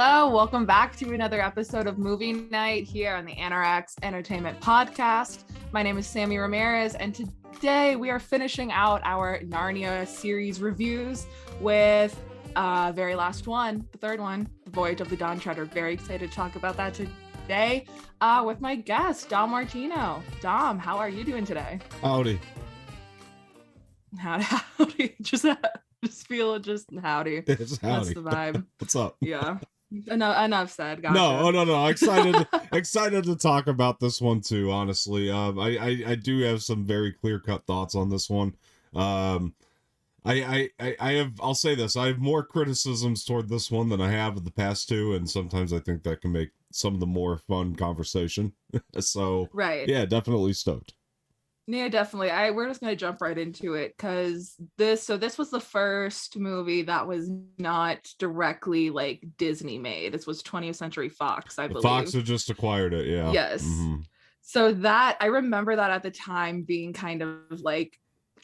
Hello, welcome back to another episode of Movie Night here on the Anorax Entertainment Podcast. My name is Samee Ramirez, and today we are finishing out our Narnia series reviews with very last one, the third one, The Voyage of the Dawn Treader. Very excited to talk about that today with my guest, Dom Martino. Dom, how are you doing today? Howdy. Howdy. Just feel it, just howdy. It's howdy. That's the vibe. What's up? Yeah. Enough said. Gotcha. No. Excited to talk about this one too. Honestly, I do have some very clear-cut thoughts on this one. I'll say this: I have more criticisms toward this one than I have of the past two, and sometimes I think that can make some of the more fun conversation. So, right. Yeah, definitely stoked. Yeah, definitely. We're just gonna jump right into it because this was the first movie that was not directly like Disney made. This was 20th Century Fox, I believe. Fox had just acquired it, yeah. Yes. Mm-hmm. So that I remember that at the time being kind of like,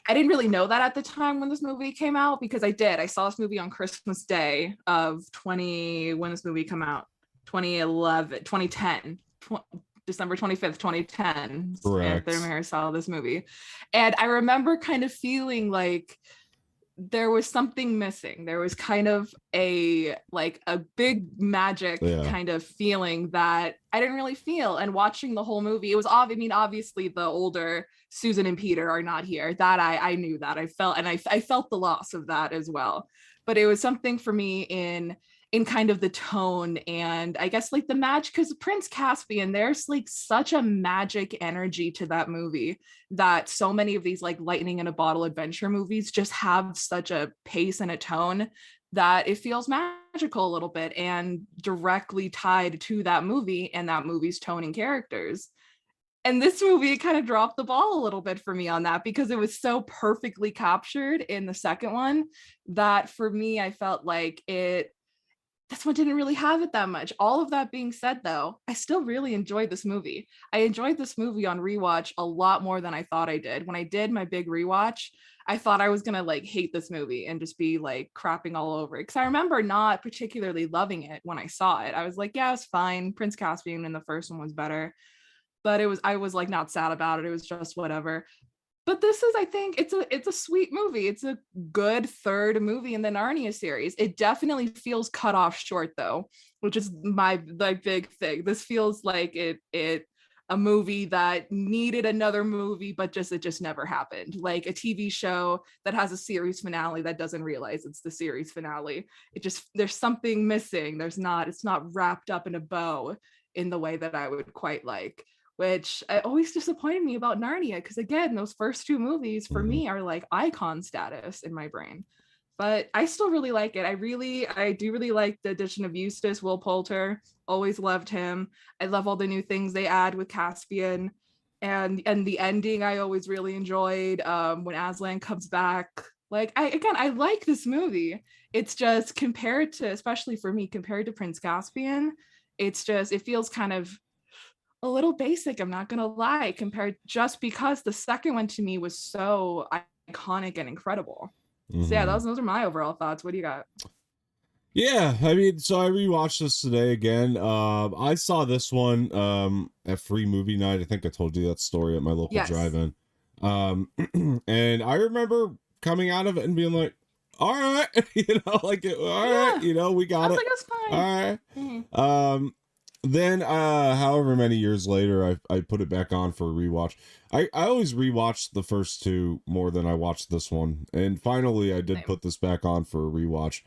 I didn't really know that at the time when this movie came out, because I saw this movie on Christmas Day of when this movie came out, 2010. December 25th, 2010. Correct. I saw this movie. And I remember kind of feeling like there was something missing. There was kind of a big magic kind of feeling that I didn't really feel. And watching the whole movie, it was obviously the older Susan and Peter are not here. That I knew that. I felt the loss of that as well. But it was something for me in kind of the tone and I guess like the magic, because Prince Caspian, there's like such a magic energy to that movie that so many of these like lightning in a bottle adventure movies just have such a pace and a tone that it feels magical a little bit and directly tied to that movie and that movie's tone and characters. And this movie kind of dropped the ball a little bit for me on that because it was so perfectly captured in the second one that for me, I felt like this one didn't really have it that much. All of that being said, though, I still really enjoyed this movie. I enjoyed this movie on rewatch a lot more than I thought I did. When I did my big rewatch, I thought I was going to like hate this movie and just be like crapping all over it. Because I remember not particularly loving it when I saw it. I was like, yeah, it's fine. Prince Caspian in the first one was better. But I was like not sad about it. It was just whatever. But this is, I think, it's a sweet movie. It's a good third movie in the Narnia series. It definitely feels cut off short, though, which is my big thing. This feels like a movie that needed another movie, but it just never happened. Like a TV show that has a series finale that doesn't realize it's the series finale. There's something missing. It's not wrapped up in a bow in the way that I would quite like. Which always disappointed me about Narnia, because again, those first two movies for me are like icon status in my brain. But I still really like it. I do really like the addition of Eustace, Will Poulter. Always loved him. I love all the new things they add with Caspian, and the ending I always really enjoyed when Aslan comes back. Like I like this movie. It's just especially for me, compared to Prince Caspian, it feels kind of a little basic, I'm not gonna lie, just because the second one to me was so iconic and incredible. So yeah, those are my overall thoughts. What do you got? Yeah, I mean, so I rewatched this today again. I saw this one at Free Movie Night. I think I told you that story at my local drive-in. And I remember coming out of it and being like, all right, right, we got it. Like, it's fine. All right. Mm-hmm. Then, however many years later, I put it back on for a rewatch. I always rewatch the first two more than I watched this one. And finally, I did put this back on for a rewatch.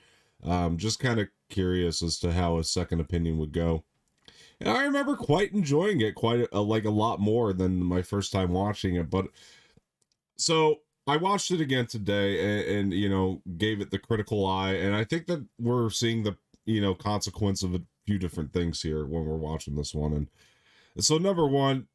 Just kind of curious as to how a second opinion would go. And I remember quite enjoying it, a lot more than my first time watching it. But so I watched it again today and gave it the critical eye. And I think that we're seeing the, consequence of it. Few different things here when we're watching this one, and so number one,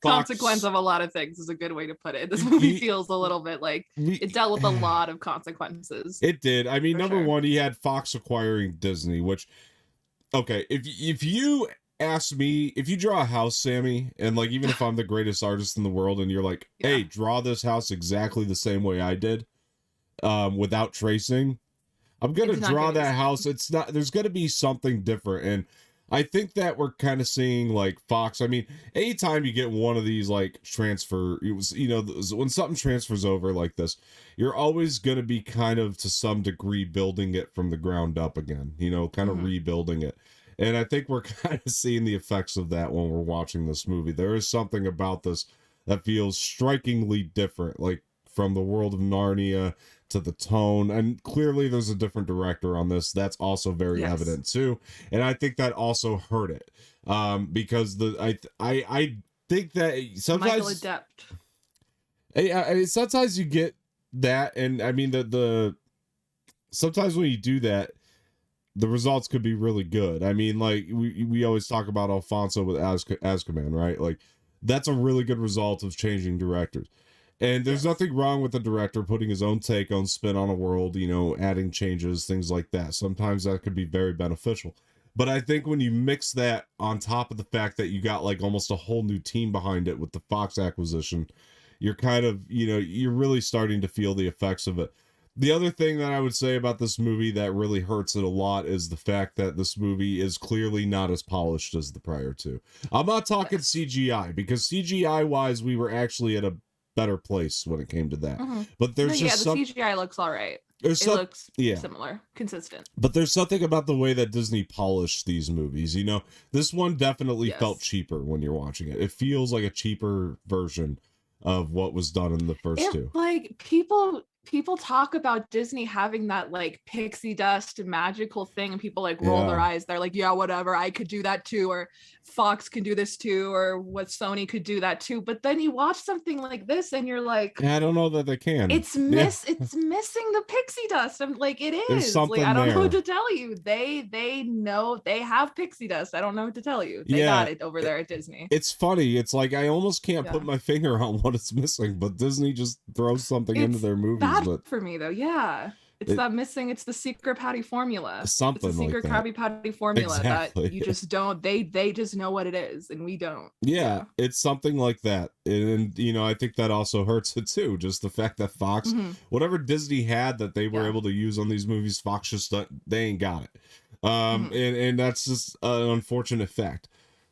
consequence of a lot of things is a good way to put it. This movie feels a little bit like it dealt with a lot of consequences. It did. I mean, number one, he had Fox acquiring Disney, which, okay, if you ask me, if you draw a house, Sammy, and like even if I'm the greatest artist in the world, and you're like, hey, draw this house exactly the same way I did, without tracing, I'm gonna draw that house. It's not. There's gonna be something different, and I think that we're kind of seeing like Fox. I mean, anytime you get one of these like transfer, it was when something transfers over like this, you're always gonna be kind of to some degree building it from the ground up again. Kind of rebuilding it. And I think we're kind of seeing the effects of that when we're watching this movie. There is something about this that feels strikingly different, like from the world of Narnia to the tone. And clearly there's a different director on this. That's also very evident too. And I think that also hurt it. Because I think that sometimes Michael Adept. Sometimes you get that, and I mean the sometimes when you do that, the results could be really good. I mean, like we always talk about Alfonso with Azkaban, right? Like that's a really good result of changing directors. And there's nothing wrong with the director putting his own take, own spin on a world, adding changes, things like that. Sometimes that could be very beneficial. But I think when you mix that on top of the fact that you got like almost a whole new team behind it with the Fox acquisition, you're kind of, you're really starting to feel the effects of it. The other thing that I would say about this movie that really hurts it a lot is the fact that this movie is clearly not as polished as the prior two. I'm not talking CGI, because CGI wise, we were actually at a better place when it came to that. But there's the CGI looks all right. It looks similar, consistent. But there's something about the way that Disney polished these movies. This one definitely felt cheaper when you're watching it. It feels like a cheaper version of what was done in the first two. Like people talk about Disney having that like pixie dust magical thing, and people like roll their eyes. They're like, yeah, whatever, I could do that too, or Fox can do this too, or what Sony could do that too. But then you watch something like this and you're like, I don't know that they can. It's missing the pixie dust. I'm like, it is. Like, I don't know what to tell you. They know they have pixie dust. I don't know what to tell you. They got it over there at Disney. It's funny. It's like I almost can't put my finger on what it's missing, but Disney just throws something into their movies. But for me though, it's the secret patty formula. Something it's the secret Krabby Patty formula that you just don't. They just know what it is, and we don't. Yeah, it's something like that, and I think that also hurts it too. Just the fact that Fox, whatever Disney had that they were able to use on these movies, Fox just they ain't got it. And that's just an unfortunate fact.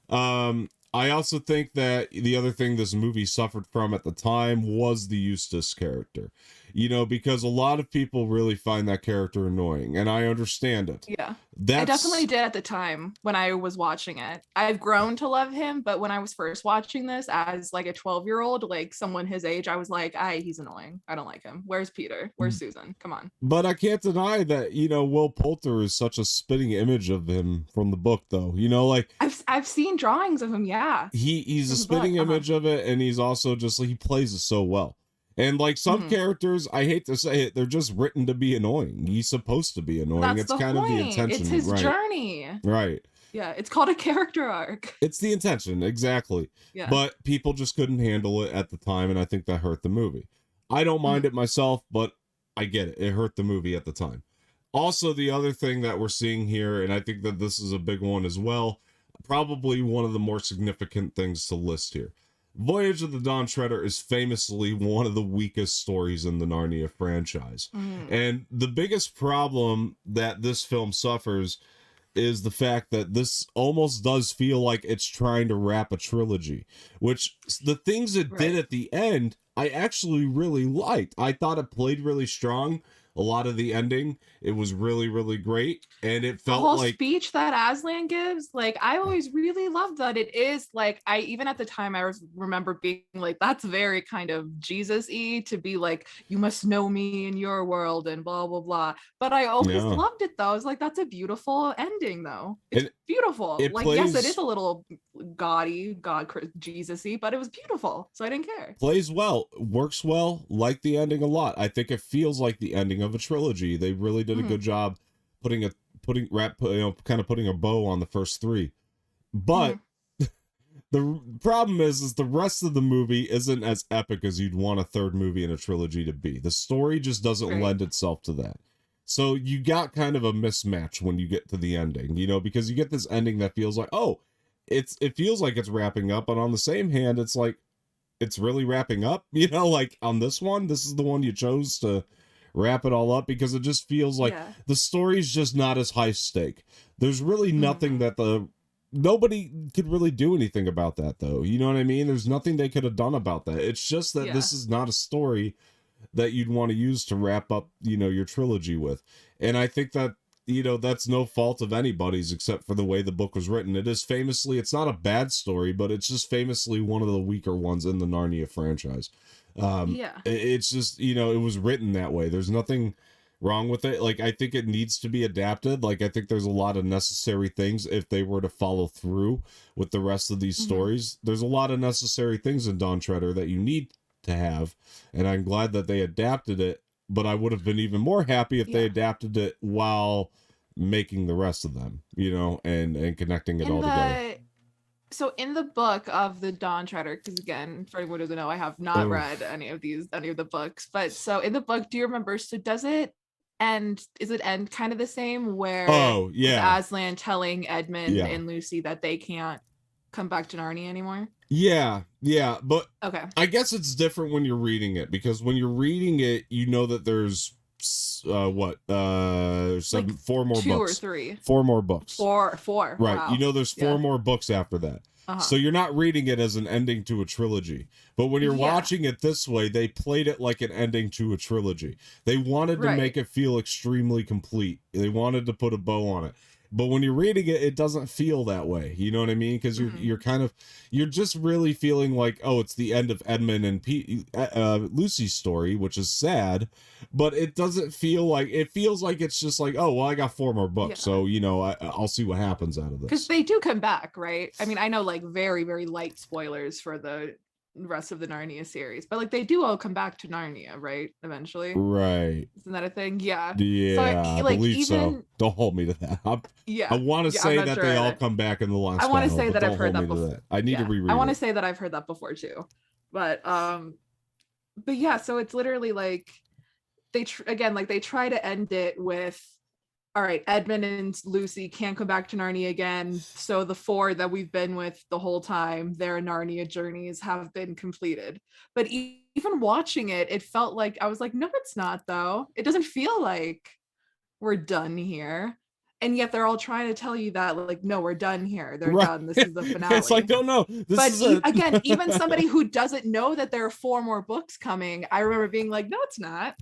I also think that the other thing this movie suffered from at the time was the Eustace character. Because a lot of people really find that character annoying, and I understand it. Yeah, I definitely did at the time when I was watching it. I've grown to love him, but when I was first watching this as like a 12-year-old, like someone his age, I was like, he's annoying. I don't like him. Where's Peter? Where's Susan? Come on. But I can't deny that, Will Poulter is such a spitting image of him from the book, though. Like I've seen drawings of him. Yeah, he's a spitting image of it, and he's also just he plays it so well. And like some characters, I hate to say it, they're just written to be annoying. He's supposed to be annoying. It's kind of the intention. It's his journey. Right. Yeah, it's called a character arc. It's the intention, exactly. Yeah. But people just couldn't handle it at the time, and I think that hurt the movie. I don't mind it myself, but I get it. It hurt the movie at the time. Also, the other thing that we're seeing here, and I think that this is a big one as well, probably one of the more significant things to list here. Voyage of the Dawn Treader is famously one of the weakest stories in the Narnia franchise. And the biggest problem that this film suffers is the fact that this almost does feel like it's trying to wrap a trilogy, which the things it did at the end, I actually really liked. I thought it played really strong. A lot of the ending, it was really, really great. And it felt like the whole speech that Aslan gives, like, I always really loved that. It is like, even at the time, I remember being like, that's very kind of Jesus-y to be like, you must know me in your world and blah, blah, blah. But I always loved it though. I was like, that's a beautiful ending though. It's beautiful. Yes, it is a little gaudy, Jesus-y, but it was beautiful. So I didn't care. Plays well, works well, like the ending a lot. I think it feels like the ending of a trilogy. They really did a good job putting a bow on the first three. But the problem is the rest of the movie isn't as epic as you'd want a third movie in a trilogy to be. The story just doesn't lend itself to that. So you got kind of a mismatch when you get to the ending, because you get this ending that feels like, it feels like it's wrapping up, but on the same hand, it's like, it's really wrapping up, like on this one, this is the one you chose to wrap it all up, because it just feels like the story's just not as high stake. There's really nothing that nobody could really do anything about that, though. You know what I mean? There's nothing they could have done about that. It's just that this is not a story that you'd want to use to wrap up, you know, your trilogy with. And I think that, you know, that's no fault of anybody's except for the way the book was written. It is famously, it's not a bad story, but it's just famously one of the weaker ones in the Narnia franchise. It's just, you know, it was written that way. There's nothing wrong with it. Like, I think it needs to be adapted. Like, I think there's a lot of necessary things if they were to follow through with the rest of these stories. There's a lot of necessary things in Dawn Treader that you need to have, and I'm glad that they adapted it, but I would have been even more happy if they adapted it while making the rest of them, you know, and connecting it all together. So in the book of the Dawn Treader, because again, for anyone who doesn't know, I have not read any of the books, but so in the book, do you remember, so does it end kind of the same, where Aslan telling Edmund and Lucy that they can't come back to Narnia anymore? Yeah, but I guess it's different when you're reading it, because when you're reading it, you know that there's four more books. 2 or 3. 4 more books. Four. Right. Wow. You know there's 4 more books after that. So you're not reading it as an ending to a trilogy. But when you're watching it this way, they played it like an ending to a trilogy. They wanted to make it feel extremely complete. They wanted to put a bow on it. But when you're reading it, it doesn't feel that way. You know what I mean? Because you're just really feeling like, oh, it's the end of Edmund and Lucy's story, which is sad. But it doesn't feel like, it feels like it's just like, oh, well, I got 4 more books, so you know, I'll see what happens out of this. Because they do come back, right? I mean, I know like very, very light spoilers for the rest of the Narnia series, but like they do all come back to Narnia, right? Eventually, right? Isn't that a thing? Yeah, so I believe so. Don't hold me to that. I want to say that they all come back in the last. I want to say that I've heard that before. I need to reread. I want to say that I've heard that before too, but yeah. So it's literally like they try to end it with, all right, Edmund and Lucy can't come back to Narnia again, so the 4 that we've been with the whole time, their Narnia journeys have been completed. But even watching it, it felt like, I was like, no, it's not, though. It doesn't feel like we're done here. And yet they're all trying to tell you that, like, no, we're done here. They're done. This is the finale. It's like, oh no. Again, even somebody who doesn't know that there are 4 more books coming, I remember being like, no, it's not.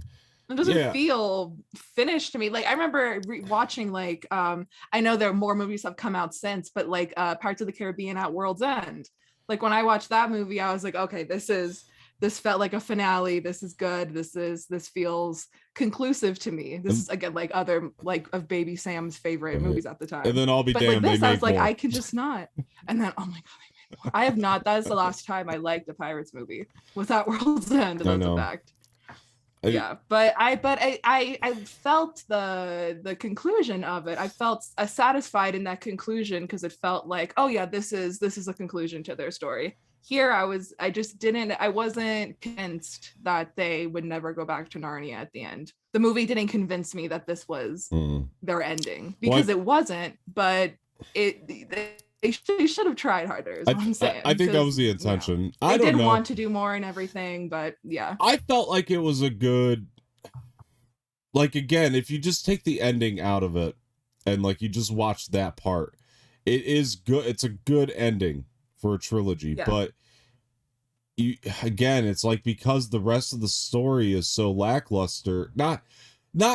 It doesn't feel finished to me. Like, I remember watching, like, I know there are more movies have come out since, but like Pirates of the Caribbean at World's End. Like, when I watched that movie, I was like, okay, this felt like a finale. This is good. This feels conclusive to me. This is, again, like other, like, of Baby Sam's favorite movies at the time. And then I'll be damned, like this, I was like, I can just not. And then, oh my god, I have not. That is the last time I liked a Pirates movie, was at World's End. That's a fact. But I felt the conclusion of it. I felt satisfied in that conclusion, because it felt like, oh yeah, this is a conclusion to their story. Here I wasn't convinced that they would never go back to Narnia at the end. The movie didn't convince me that this was their ending, because it wasn't, but they should have tried harder, is what I'm saying. I think that was the intention. You know, I did want to do more and everything, but yeah. I felt like it was a good, like, again, if you just take the ending out of it and like you just watch that part, it is good. It's a good ending for a trilogy, but it's like, because the rest of the story is so lackluster, not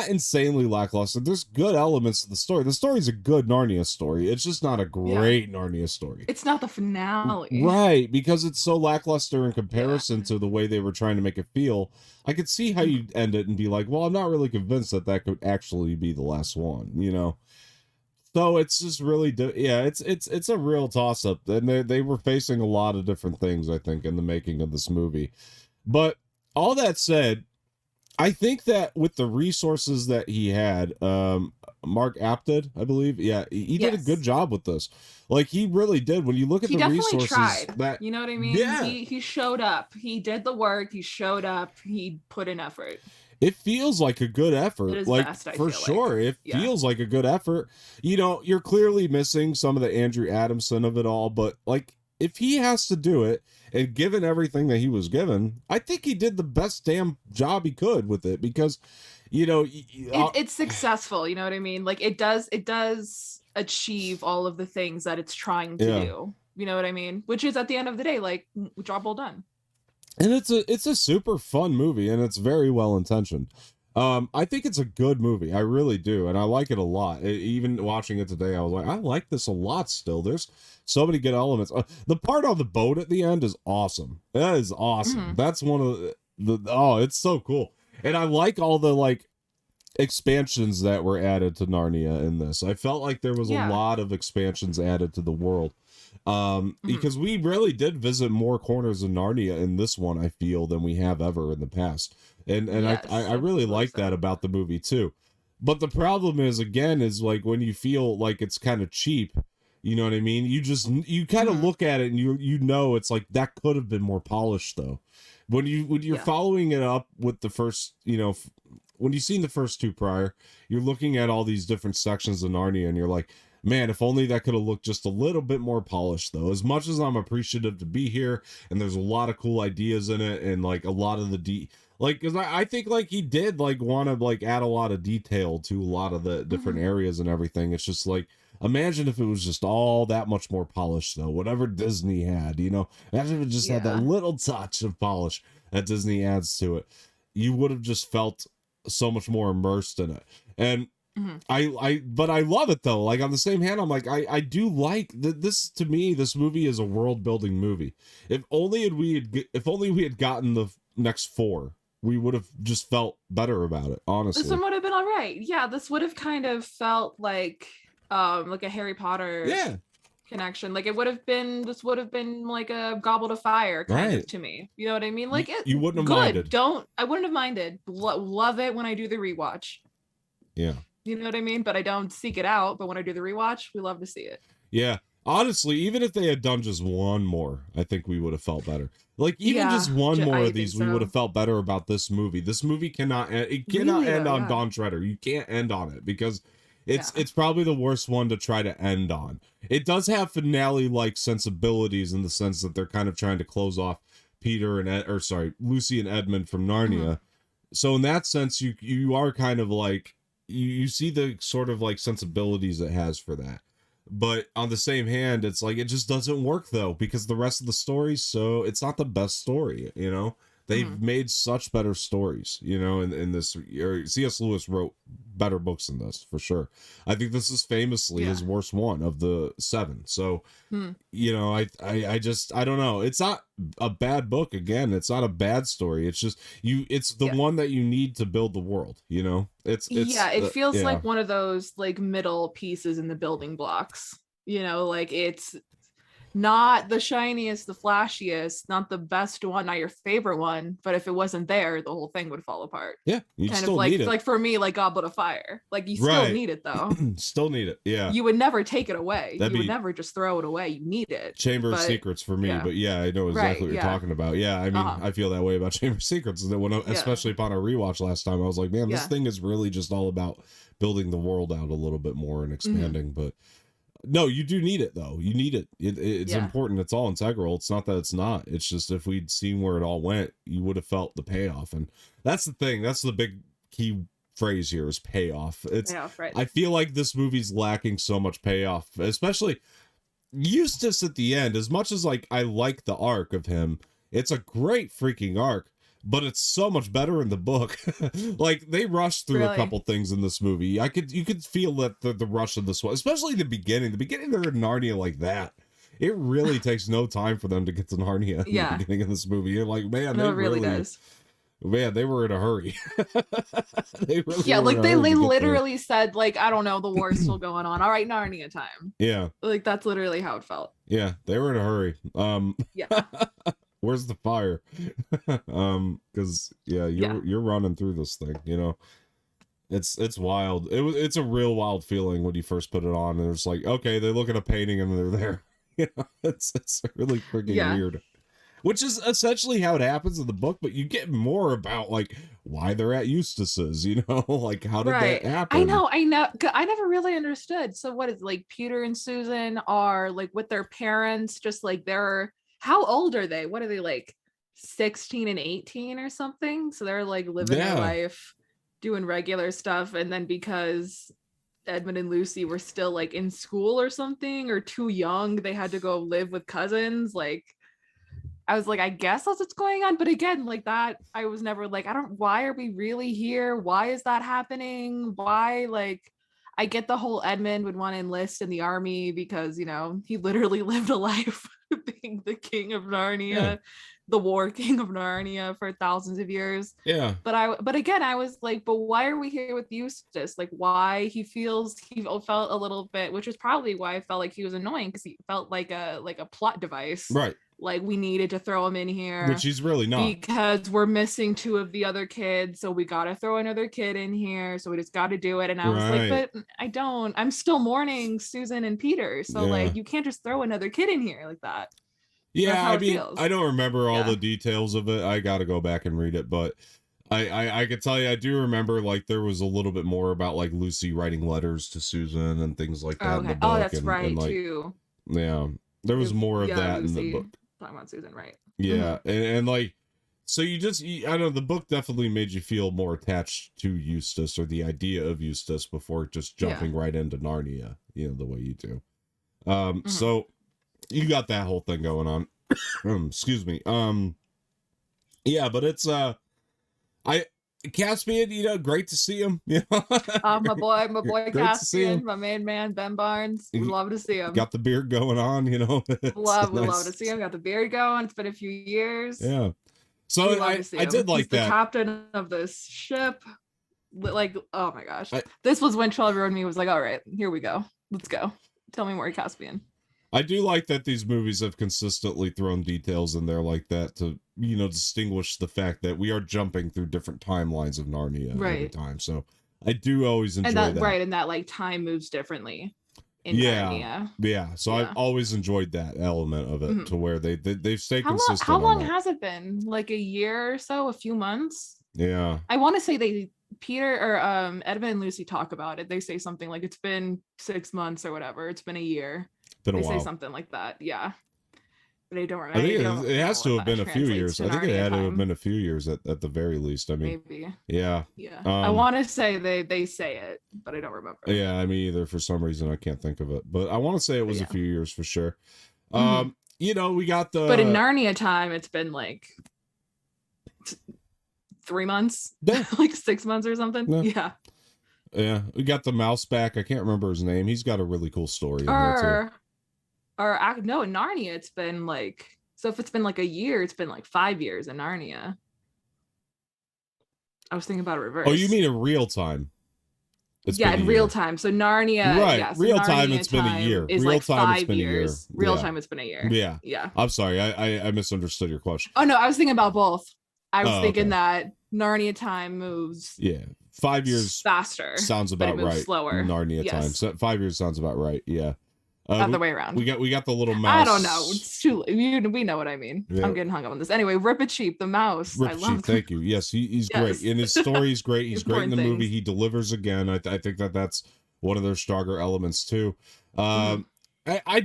insanely lackluster. There's good elements to the story. The story's a good Narnia story. It's just not a great Narnia story. It's not the finale. Right, because it's so lackluster in comparison to the way they were trying to make it feel. I could see how you'd end it and be like, well, I'm not really convinced that could actually be the last one, you know? So it's just really, it's a real toss-up. And they were facing a lot of different things, I think, in the making of this movie. But all that said, I think that with the resources that he had, Mark Apted, I believe, he did a good job with this. Like, he really did. When you look at the resources, tried. You know what I mean? Yeah. He showed up. He did the work. He showed up. He put in effort. It feels like a good effort. It is like, best, for sure. It feels like a good effort. You know, you're clearly missing some of the Andrew Adamson of it all, but like, if he has to do it, and given everything that he was given, I think he did the best damn job he could with it, because you know, it's successful, you know what I mean? Like it does achieve all of the things that it's trying to do, you know what I mean? Which is at the end of the day, like, job well done. And it's a super fun movie, and it's very well intentioned. I think it's a good movie. I really do, and I like it a lot. Even watching it today, I was like, I like this a lot. Still, there's so many good elements. The part on the boat at the end is awesome. That is awesome. Mm-hmm. That's one of the oh, it's so cool. And I like all the like expansions that were added to Narnia in this. I felt like there was a lot of expansions added to the world. Because we really did visit more corners of Narnia in this one, I feel, than we have ever in the past. And yes, I really like that about the movie too. But the problem is, again, is like when you feel like it's kind of cheap, you know what I mean? You kind of look at it and you know it's like that could have been more polished though. When you're following it up with the first, you know, when you've seen the first two prior, you're looking at all these different sections of Narnia and you're like, man, if only that could have looked just a little bit more polished, though. As much as I'm appreciative to be here, and there's a lot of cool ideas in it, and like a lot of the because I think like he did like want to like add a lot of detail to a lot of the different areas and everything. It's just like, imagine if it was just all that much more polished, though. Whatever Disney had, you know, imagine if it just had that little touch of polish that Disney adds to it. You would have just felt so much more immersed in it, and. But I love it though. Like on the same hand, I'm like, I do like this. To me, this movie is a world building movie. If only we had gotten the next 4, we would have just felt better about it. Honestly, this one would have been all right. Yeah, this would have kind of felt like a Harry Potter connection. Like this would have been like a Goblet of Fire kind of to me. You know what I mean? Like you wouldn't have minded. I wouldn't have minded. Love it when I do the rewatch. Yeah. You know what I mean? But I don't seek it out. But when I do the rewatch, we love to see it. Yeah. Honestly, even if they had done just one more, I think we would have felt better. Like even just one more of these, we would have felt better about this movie. This movie cannot end on Dawn Treader. You can't end on it because it's probably the worst one to try to end on. It does have finale like sensibilities in the sense that they're kind of trying to close off Peter and Lucy and Edmund from Narnia. So in that sense, you are kind of like. You see the sort of like sensibilities it has for that, but on the same hand, it's like it just doesn't work though because the rest of the story, so it's not the best story. You know, they've made such better stories. You know, in this, C.S. Lewis wrote better books than this for sure. I think this is famously his worst one of the 7. So, you know, I don't know. It's not a bad book. Again, it's not a bad story. It's just it's the one that you need to build the world. You know, it feels like one of those like middle pieces in the building blocks. You know, like it's not the shiniest, the flashiest, not the best one, not your favorite one, but if it wasn't there, the whole thing would fall apart. Yeah, you kind still of like need it. Like for me, like Goblet of Fire, like you still need it though. Still need it. Yeah, you would never take it away. You would never just throw it away. You need it. Chamber of Secrets for me, but I know exactly what you're talking about. Yeah, I mean, I feel that way about Chamber of Secrets, especially upon a rewatch last time. I was like, man, this thing is really just all about building the world out a little bit more and expanding, but. No, you do need it though. You need it. It's important. It's all integral. It's not that it's not. It's just if we'd seen where it all went, you would have felt the payoff. And that's the thing. That's the big key phrase here is payoff. It's payoff, right. I feel like this movie's lacking so much payoff, especially Eustace at the end. As much as like I like the arc of him, it's a great freaking arc. But it's so much better in the book. Like they rushed through a couple things in this movie. You could feel that the rush of this one, especially the beginning. The beginning they're in Narnia like that. It really takes no time for them to get to Narnia in the beginning of this movie. You're like, man, it really does. Man, they were in a hurry. They literally said like, I don't know, the war's still going on. All right, Narnia time. Yeah. Like that's literally how it felt. Yeah, they were in a hurry. Where's the fire? Because you're running through this thing, you know. It's wild. It's a real wild feeling when you first put it on, and it's like, okay, they look at a painting and they're there. You know, it's really freaking weird. Which is essentially how it happens in the book, but you get more about like why they're at Eustace's, you know, like how did that happen? I know. I never really understood. So what is like Peter and Susan are like with their parents, just like they're. How old are they? What are they like 16 and 18 or something? So they're like living their life doing regular stuff, and then because Edmund and Lucy were still like in school or something, or too young, they had to go live with cousins. Like, I was like, I guess that's what's going on. But again, like that, I was never like, why are we really here? Why is that happening? Why, like, I get the whole Edmund would want to enlist in the army because, you know, he literally lived a life being the king of Narnia, the war king of Narnia for thousands of years. Yeah. But again, I was like, but why are we here with Eustace? Like, why he felt a little bit, which is probably why I felt like he was annoying, because he felt like a plot device. Right. Like, we needed to throw him in here, which he's really not, because we're missing two of the other kids, so we gotta throw another kid in here, so we just gotta do it. And I was like, but I'm still mourning Susan and Peter, so like, you can't just throw another kid in here like that. Yeah, I mean, I don't remember all the details of it. I gotta go back and read it, but I could tell you, I do remember, like, there was a little bit more about, like, Lucy writing letters to Susan and things like that in the book. Oh, that's right, like, too. Yeah, there was more of that Lucy, in the book. Talking about Susan, right? Yeah, and like, so I don't know, the book definitely made you feel more attached to Eustace, or the idea of Eustace, before just jumping right into Narnia, you know, the way you do. So you got that whole thing going on. Excuse me. Yeah, but it's Caspian, you know, great to see him. You know? My boy Caspian, my main man Ben Barnes. We love to see him. Got the beard going on, you know. We love to see him. Got the beard going. It's been a few years. Yeah. So I did like that. The captain of this ship. Like, oh my gosh. This was when 12-year-old me was like, all right, here we go. Let's go. Tell me more, Caspian. I do like that these movies have consistently thrown details in there like that to, you know, distinguish the fact that we are jumping through different timelines of Narnia every time. So I do always enjoy that. Right, and that, like, time moves differently in Narnia. Yeah, so I've always enjoyed that element of it, to where they've stayed consistent. How long has it been? Like a year or so? A few months? Yeah. I want to say Peter or Edmund and Lucy talk about it. They say something like, it's been 6 months or whatever. It's been a year. They say something like that, yeah. But I don't remember. I think it has to have been a few years. I think it had to have been a few years at the very least. I mean, maybe. Yeah. I want to say they say it, but I don't remember. Yeah, I mean, either for some reason I can't think of it, but I want to say it was a few years for sure. You know, we got the. But in Narnia time, it's been like 3 months, like 6 months or something. Yeah. Yeah, we got the mouse back. I can't remember his name. He's got a really cool story in here too. No, in Narnia, it's been like, so if it's been like a year, it's been like 5 years in Narnia. I was thinking about it reverse. Oh, you mean in real time? In real time. So Narnia, right? So real time, it's been a year. Is real like time, 5 it's been years. A year. Real time, it's been a year. Yeah. I'm sorry, I misunderstood your question. Oh no, I was thinking about both. I was thinking that Narnia time moves. Yeah. 5 years faster. Sounds about right. Slower. Narnia time. So 5 years sounds about right. Yeah. Other way around. We got the little mouse. I don't know. It's too. We know what I mean. Yeah. I'm getting hung up on this. Anyway, Rip-a-Cheep, the mouse. I love him. Thank you. Yes, he's great. And his story's great. He's great in the movie. He delivers again. I think that's one of their stronger elements too. I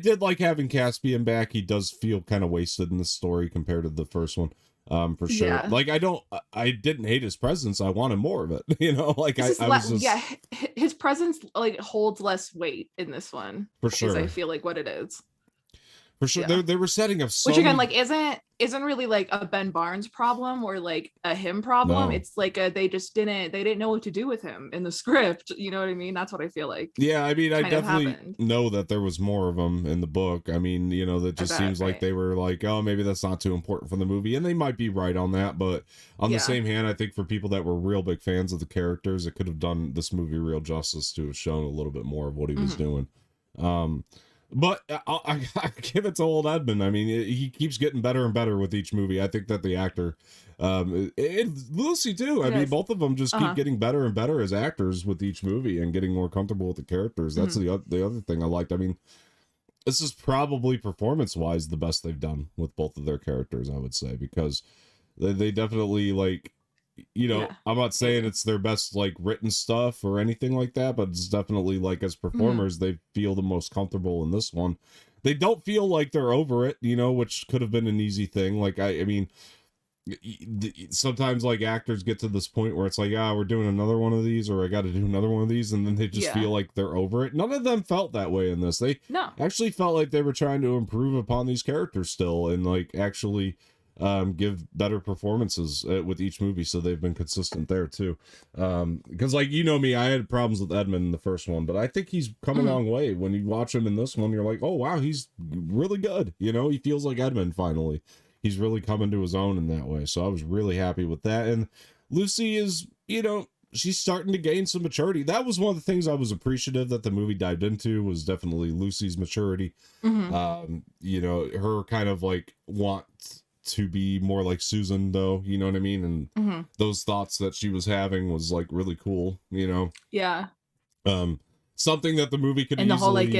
did like having Caspian back. He does feel kind of wasted in the story compared to the first one. For sure. Yeah. Like, I didn't hate his presence. I wanted more of it. You know, like I was just... Yeah, his presence like holds less weight in this one. For sure. I feel like what it is. For sure. Yeah. They were setting up so which again, like isn't really like a Ben Barnes problem or like a him problem. No. It's like they didn't know what to do with him in the script. You know what I mean? That's what I feel like. Yeah, I mean, I definitely know that there was more of them in the book. I mean, you know, that just seems like they were like, oh, maybe that's not too important for the movie. And they might be right on that. But on the same hand, I think for people that were real big fans of the characters, it could have done this movie real justice to have shown a little bit more of what he was doing. But I give it to old Edmund. I mean, he keeps getting better and better with each movie. I think that the actor, and Lucy too. I mean, both of them just keep getting better and better as actors with each movie and getting more comfortable with the characters. That's the other thing I liked. I mean, this is probably performance-wise the best they've done with both of their characters, I would say, because they definitely, like, you know, I'm not saying it's their best like written stuff or anything like that, but it's definitely like as performers they feel the most comfortable in this one. They don't feel like they're over it, you know, which could have been an easy thing. Like I mean, sometimes like actors get to this point where it's like, we're doing another one of these, or I got to do another one of these, and then they just feel like they're over it. None of them felt that way in this. They actually felt like they were trying to improve upon these characters still, and like actually give better performances with each movie. So they've been consistent there too. Because like, you know me, I had problems with Edmund in the first one, but I think he's come a long way. When you watch him in this one, you're like, oh wow, he's really good. You know, he feels like Edmund finally. He's really coming to his own in that way. So I was really happy with that. And Lucy is, you know, she's starting to gain some maturity. That was one of the things I was appreciative that the movie dived into, was definitely Lucy's maturity. You know, her kind of like want to be more like Susan, though, you know what I mean? And those thoughts that she was having was like really cool, you know? Yeah. Something that the movie could and the easily... whole like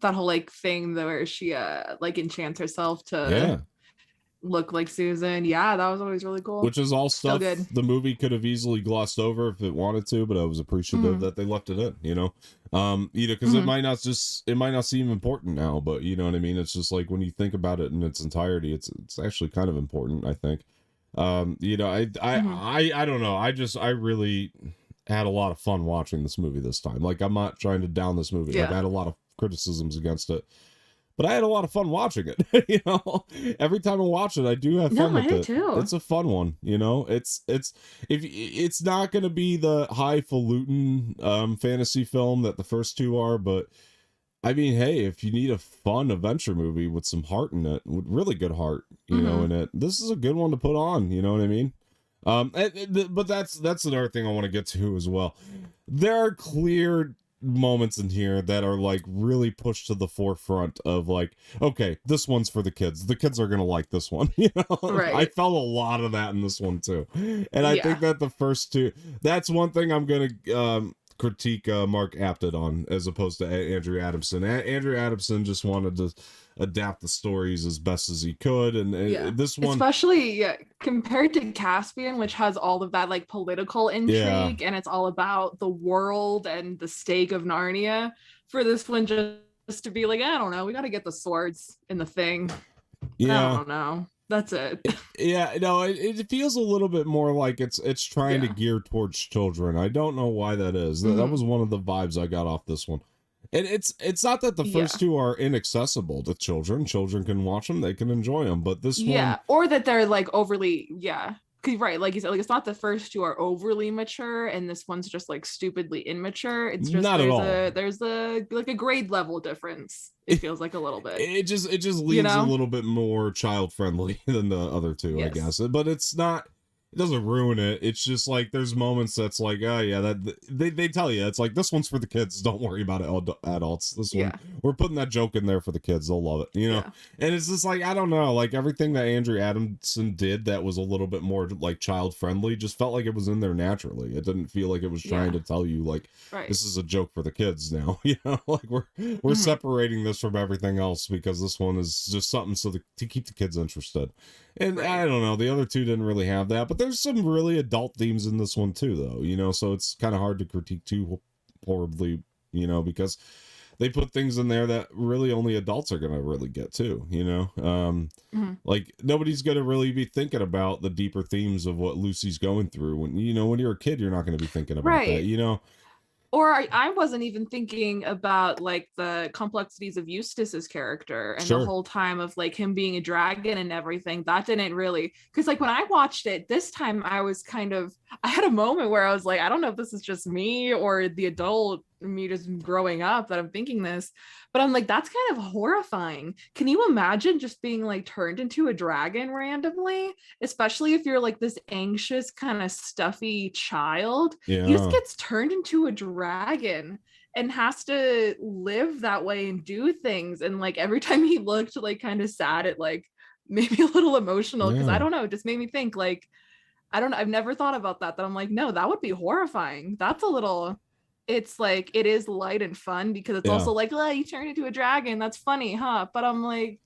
that whole like thing where she like enchants herself to look like Susan. Yeah, that was always really cool. Which is all stuff the movie could have easily glossed over if it wanted to, but I was appreciative that they left it in, you know? You know, because it might not seem important now, but you know what I mean? It's just like when you think about it in its entirety, it's actually kind of important, I think. You know, I don't know. I really had a lot of fun watching this movie this time. Like, I'm not trying to down this movie. I've had a lot of criticisms against it, but I had a lot of fun watching it. You know, every time I watch it, I do have fun with it. Too. It's a fun one. You know, it's not going to be the highfalutin fantasy film that the first two are, but I mean, hey, if you need a fun adventure movie with some heart in it, with really good heart, you know, in it, this is a good one to put on. You know what I mean? But that's another thing I want to get to as well. There are clear moments in here that are like really pushed to the forefront of like, okay, this one's for the kids. The kids are gonna like this one, you know. Right. I felt a lot of that in this one too, and I think that the first two, that's one thing I'm gonna critique Mark Apted on, as opposed to Andrew Adamson. Andrew Adamson just wanted to adapt the stories as best as he could, and this one, especially compared to Caspian, which has all of that like political intrigue, and it's all about the world and the stake of Narnia. For this one, just to be like, I don't know, we got to get the swords in the thing. I don't know. That's it. No, it feels a little bit more like it's trying to gear towards children. I don't know why that is. That was one of the vibes I got off this one. And it's not that the first two are inaccessible to children. Children can watch them, they can enjoy them. But this one, or that they're like overly, right, like you said, like it's not the first two are overly mature, and this one's just like stupidly immature. It's just not there's a like a grade level difference. It feels like a little bit. It just leaves a little bit more child friendly than the other two, I guess. But it's not. It doesn't ruin it. It's just like there's moments that's like, oh yeah, that they tell you it's like, this one's for the kids. Don't worry about it, adults. This one, we're putting that joke in there for the kids. They'll love it, you know. And it's just like, I don't know, like everything that Andrew Adamson did that was a little bit more like child friendly just felt like it was in there naturally. It didn't feel like it was trying to tell you like, this is a joke for the kids now. You know, like we're separating this from everything else because this one is just something to keep the kids interested. And I don't know, the other two didn't really have that, but there's some really adult themes in this one too, though, you know, so it's kind of hard to critique too horribly, you know, because they put things in there that really only adults are going to really get too, you know. Like nobody's going to really be thinking about the deeper themes of what Lucy's going through. When, you know, when you're a kid, you're not going to be thinking about that, you know. Or I wasn't even thinking about like the complexities of Eustace's character and the whole time of like him being a dragon and everything. That didn't really, because like when I watched it this time, I had a moment where I was like, I don't know if this is just me or the adult me just growing up that I'm thinking this, but I'm like, that's kind of horrifying. Can you imagine just being like turned into a dragon randomly, especially if you're like this anxious kind of stuffy child? He just gets turned into a dragon and has to live that way and do things, and like every time he looked like kind of sad, it like made me a little emotional, because I don't know, it just made me think like, I don't know, I've never thought about that I'm like, no, that would be horrifying. That's a little, it's like, it is light and fun because it's also like, oh, you turned into a dragon, that's funny, huh? But I'm like,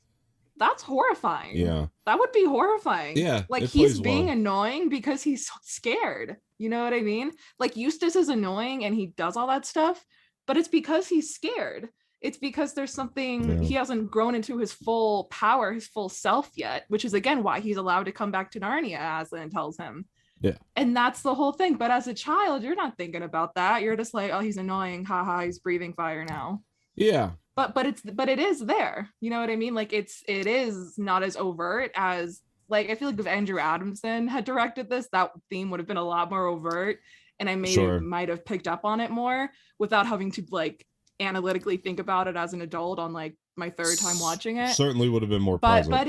that's horrifying. That would be horrifying. Like he's being annoying because he's scared, you know what I mean? Like Eustace is annoying and he does all that stuff, but it's because he's scared. It's because there's something, he hasn't grown into his full power, his full self yet, which is again why he's allowed to come back to Narnia, Aslan tells him. Yeah. And that's the whole thing. But as a child, you're not thinking about that. You're just like, oh, he's annoying. Haha, he's breathing fire now. Yeah. But it is there. You know what I mean? Like it is not as overt as, like, I feel like if Andrew Adamson had directed this, that theme would have been a lot more overt. And I might have picked up on it more without having to like analytically think about it as an adult on like my third time watching it. Certainly would have been more present. But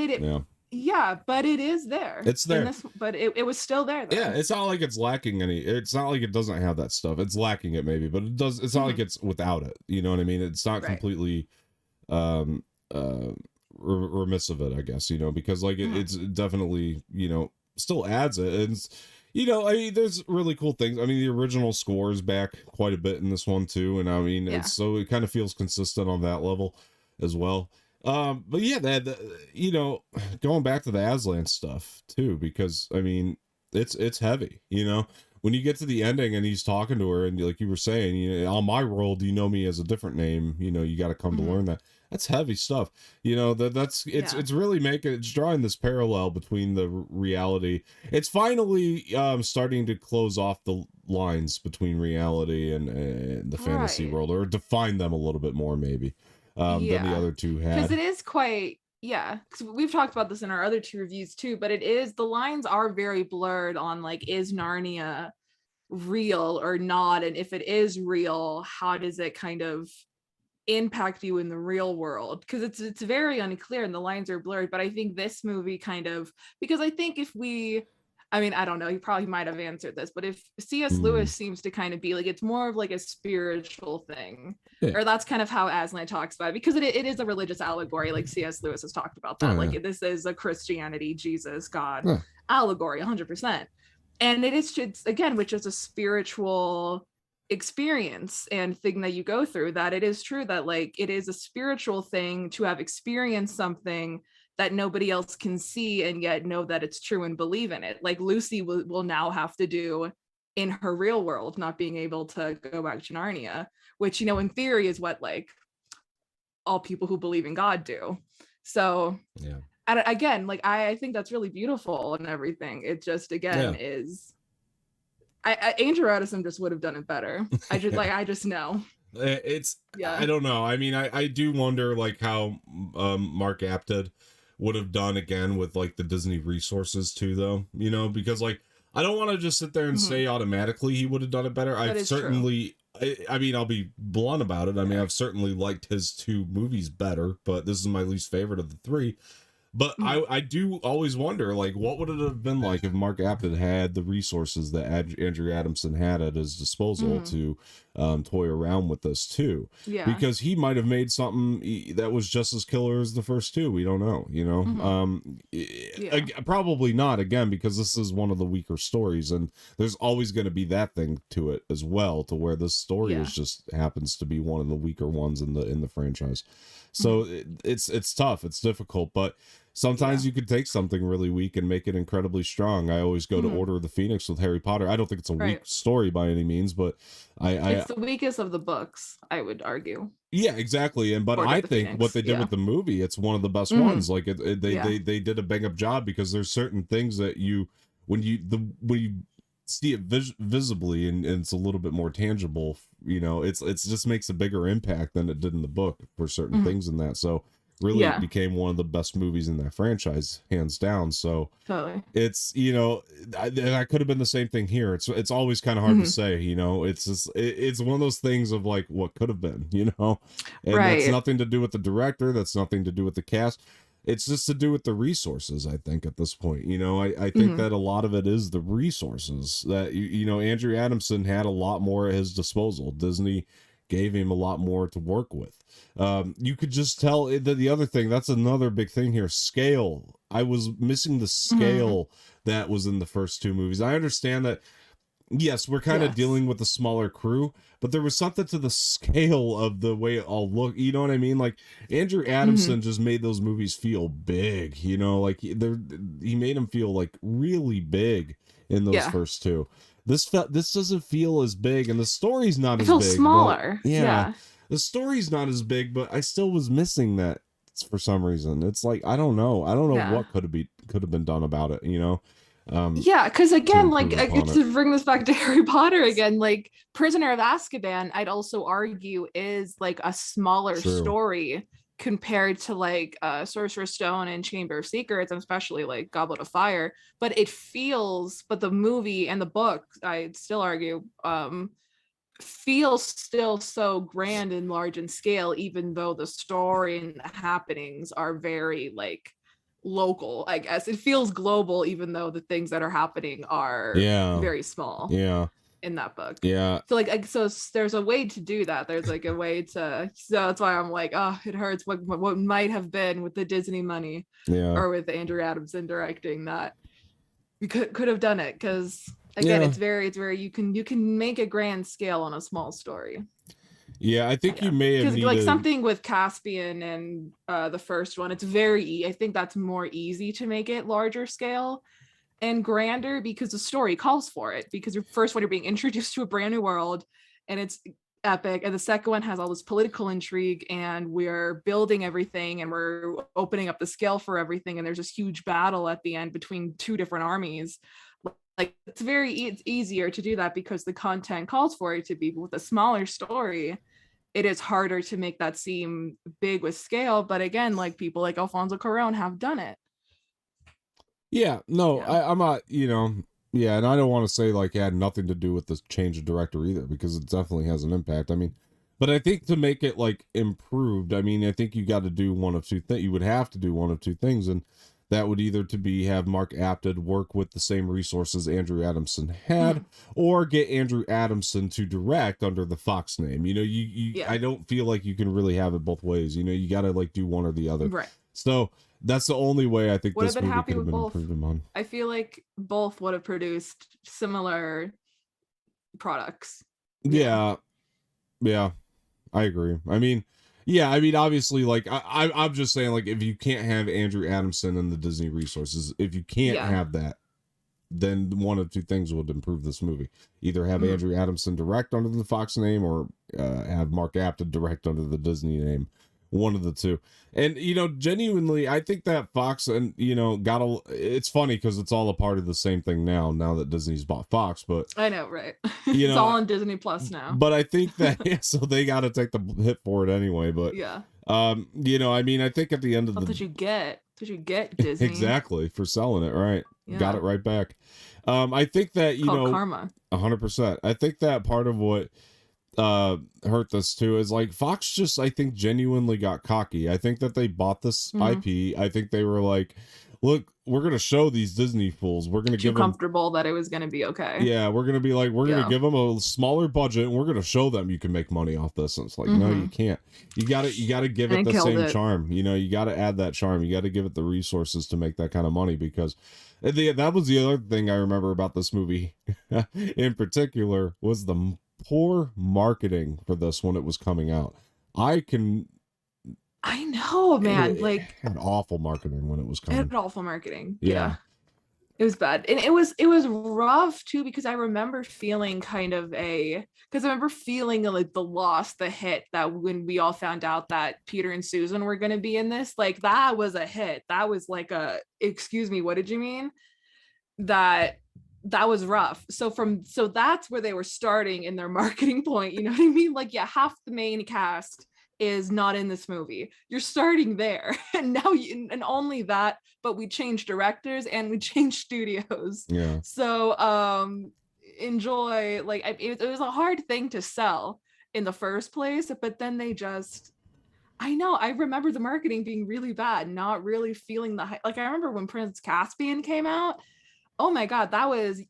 it is there. It's there. But it was still there though. Yeah, it's not like it's lacking any. It's not like it doesn't have that stuff. It's lacking it maybe, but it does. It's not like it's without it. You know what I mean? It's not completely remiss of it, I guess, you know, because like it's definitely, you know, still adds it. And you know, I mean, there's really cool things. I mean, the original score is back quite a bit in this one too, and I mean, it's so it kind of feels consistent on that level as well. But yeah, that you know, going back to the Aslan stuff too, because I mean, it's heavy, you know, when you get to the ending and he's talking to her and like you were saying, you know, on my world, you know me as a different name, you know, you got to come to learn that. That's heavy stuff, you know. It's really it's drawing this parallel between the reality. It's finally starting to close off the lines between reality and the fantasy world, or define them a little bit more maybe than the other two had. Because it is quite because we've talked about this in our other two reviews too, but the lines are very blurred on like, is Narnia real or not, and if it is real, how does it kind of impact you in the real world? Because it's very unclear and the lines are blurred. But I think this movie kind of, because I think I don't know, you probably might have answered this, but if C.S. Lewis seems to kind of be like, it's more of like a spiritual thing, or that's kind of how Aslan talks about it, because it is a religious allegory, like C.S. Lewis has talked about that. This is a Christianity, Jesus, God allegory, 100%. And it's again, which is a spiritual experience and thing that you go through, that it is true that like it is a spiritual thing to have experienced something that nobody else can see and yet know that it's true and believe in it. Like Lucy will now have to do in her real world, not being able to go back to Narnia, which, you know, in theory is what like all people who believe in God do. So and again, like I think that's really beautiful and everything. It just is Andrew Addison just would have done it better. I just know. I don't know. I mean, I do wonder like how Mark Apted would have done again with like the Disney resources too, though, you know, because like I don't want to just sit there and say automatically he would have done it better. I've certainly I mean, I'll be blunt about it. I mean, I've certainly liked his two movies better, but this is my least favorite of the three. But I do always wonder, like, what would it have been like if Mark Apted had the resources that Andrew Adamson had at his disposal to toy around with this too? Yeah. Because he might have made something that was just as killer as the first two. We don't know, you know? Probably not, again, because this is one of the weaker stories, and there's always going to be that thing to it as well, to where this story is just happens to be one of the weaker ones in the franchise. So it's tough, it's difficult, but sometimes you could take something really weak and make it incredibly strong. I always go to Order of the Phoenix with Harry Potter. I don't think it's a weak story by any means, but it's the weakest of the books, I would argue. Yeah, exactly. But I think what they did with the movie, it's one of the best ones. Like they did a bang up job, because there's certain things that when you see it visibly and it's a little bit more tangible, you know, it's just makes a bigger impact than it did in the book for certain things in that. So really it became one of the best movies in that franchise, hands down. So totally. It's, you know, I could have been the same thing here. It's always kind of hard to say, you know. It's just it's one of those things of like what could have been, you know. And that's nothing to do with the director, that's nothing to do with the cast. It's just to do with the resources, I think, at this point. You know, I think that a lot of it is the resources that, you know, Andrew Adamson had a lot more at his disposal. Disney gave him a lot more to work with. You could just tell the other thing, that's another big thing here, scale. I was missing the scale that was in the first two movies. I understand that, yes, we're kind of dealing with a smaller crew, but there was something to the scale of the way it all looked. You know what I mean? Like Andrew Adamson just made those movies feel big, you know, like he made them feel like really big in those first two. This doesn't feel as big, and the story's not as big. It feels smaller. Yeah. the story's not as big, but I still was missing that for some reason. It's like I don't know what could have been done about it, you know. Yeah, because again, like to it. bring this back to Harry Potter again, like Prisoner of Azkaban, I'd also argue is like a smaller story compared to like Sorcerer's Stone and Chamber of Secrets, and especially like Goblet of Fire. But the movie and the book, I'd still argue, feels still so grand and large in scale, even though the story and the happenings are very like local. I guess it feels global, even though the things that are happening are very small in that book. So like so there's a way to do that. There's like a way to, so that's why I'm like, oh, it hurts what might have been with the Disney money or with Andrew Adamson directing, that we could have done it, because again it's very you can make a grand scale on a small story. I think you may have needed... like something with Caspian and the first one, it's I think that's more easy to make it larger scale and grander because the story calls for it, because your first one, you're being introduced to a brand new world and it's epic, and the second one has all this political intrigue and we're building everything and we're opening up the scale for everything, and there's this huge battle at the end between two different armies. Like it's easier to do that because the content calls for it to be. With a smaller story, it is harder to make that seem big with scale, but again, like people like Alfonso Cuarón have done it. I'm not, and I don't want to say like it had nothing to do with the change of director either, because it definitely has an impact. I mean, but I think to make it like improved, I mean, I think you got to do one of two things. You would have to do one of two things, and that would either to be have Mark Apted work with the same resources Andrew Adamson had, or get Andrew Adamson to direct under the Fox name. I don't feel like you can really have it both ways. You got to like do one or the other. Right. So that's the only way I think would this movie could have been improved upon. I feel like both would have produced similar products. Yeah, I agree. I mean, obviously, like I'm just saying, like if you can't have Andrew Adamson and the Disney resources, if you can't have that, then one of two things would improve this movie: either have Andrew Adamson direct under the Fox name, or have Mark Apted direct under the Disney name. One of the two. And genuinely, I think that Fox and it's funny because it's all a part of the same thing now that Disney's bought Fox. But I know, right? It's all on Disney Plus now. But I think that so they got to take the hit for it anyway. But I mean, I think at the end of That's what you get Disney. Exactly, for selling it, right? Got it right back. I think that karma. 100%. I think that part of what hurt this too is like Fox just, I think, genuinely got cocky. I think that they bought this IP. I think they were like, look, we're gonna show these Disney fools, we're gonna give them comfortable that it was gonna be okay. We're gonna be like, we're gonna give them a smaller budget and we're gonna show them you can make money off this. And it's like, no, you can't. You gotta give it the same charm. You gotta add that charm. You gotta give it the resources to make that kind of money, because that was the other thing I remember about this movie in particular was the poor marketing for this when it was coming out. I know, man. It had awful marketing when it was coming. It had awful marketing. Yeah. It was bad. And it was rough too, because I remember feeling like the loss, the hit, that when we all found out that Peter and Susan were going to be in this, like that was a hit. That was like excuse me, what did you mean? That was rough. So that's where they were starting in their marketing point. You know what I mean? Like, half the main cast is not in this movie. You're starting there. And now and only that, but we changed directors and we changed studios. Yeah. So enjoy, like it was a hard thing to sell in the first place, but then they just, I remember the marketing being really bad, not really feeling the hype. Like I remember when Prince Caspian came out, oh my God,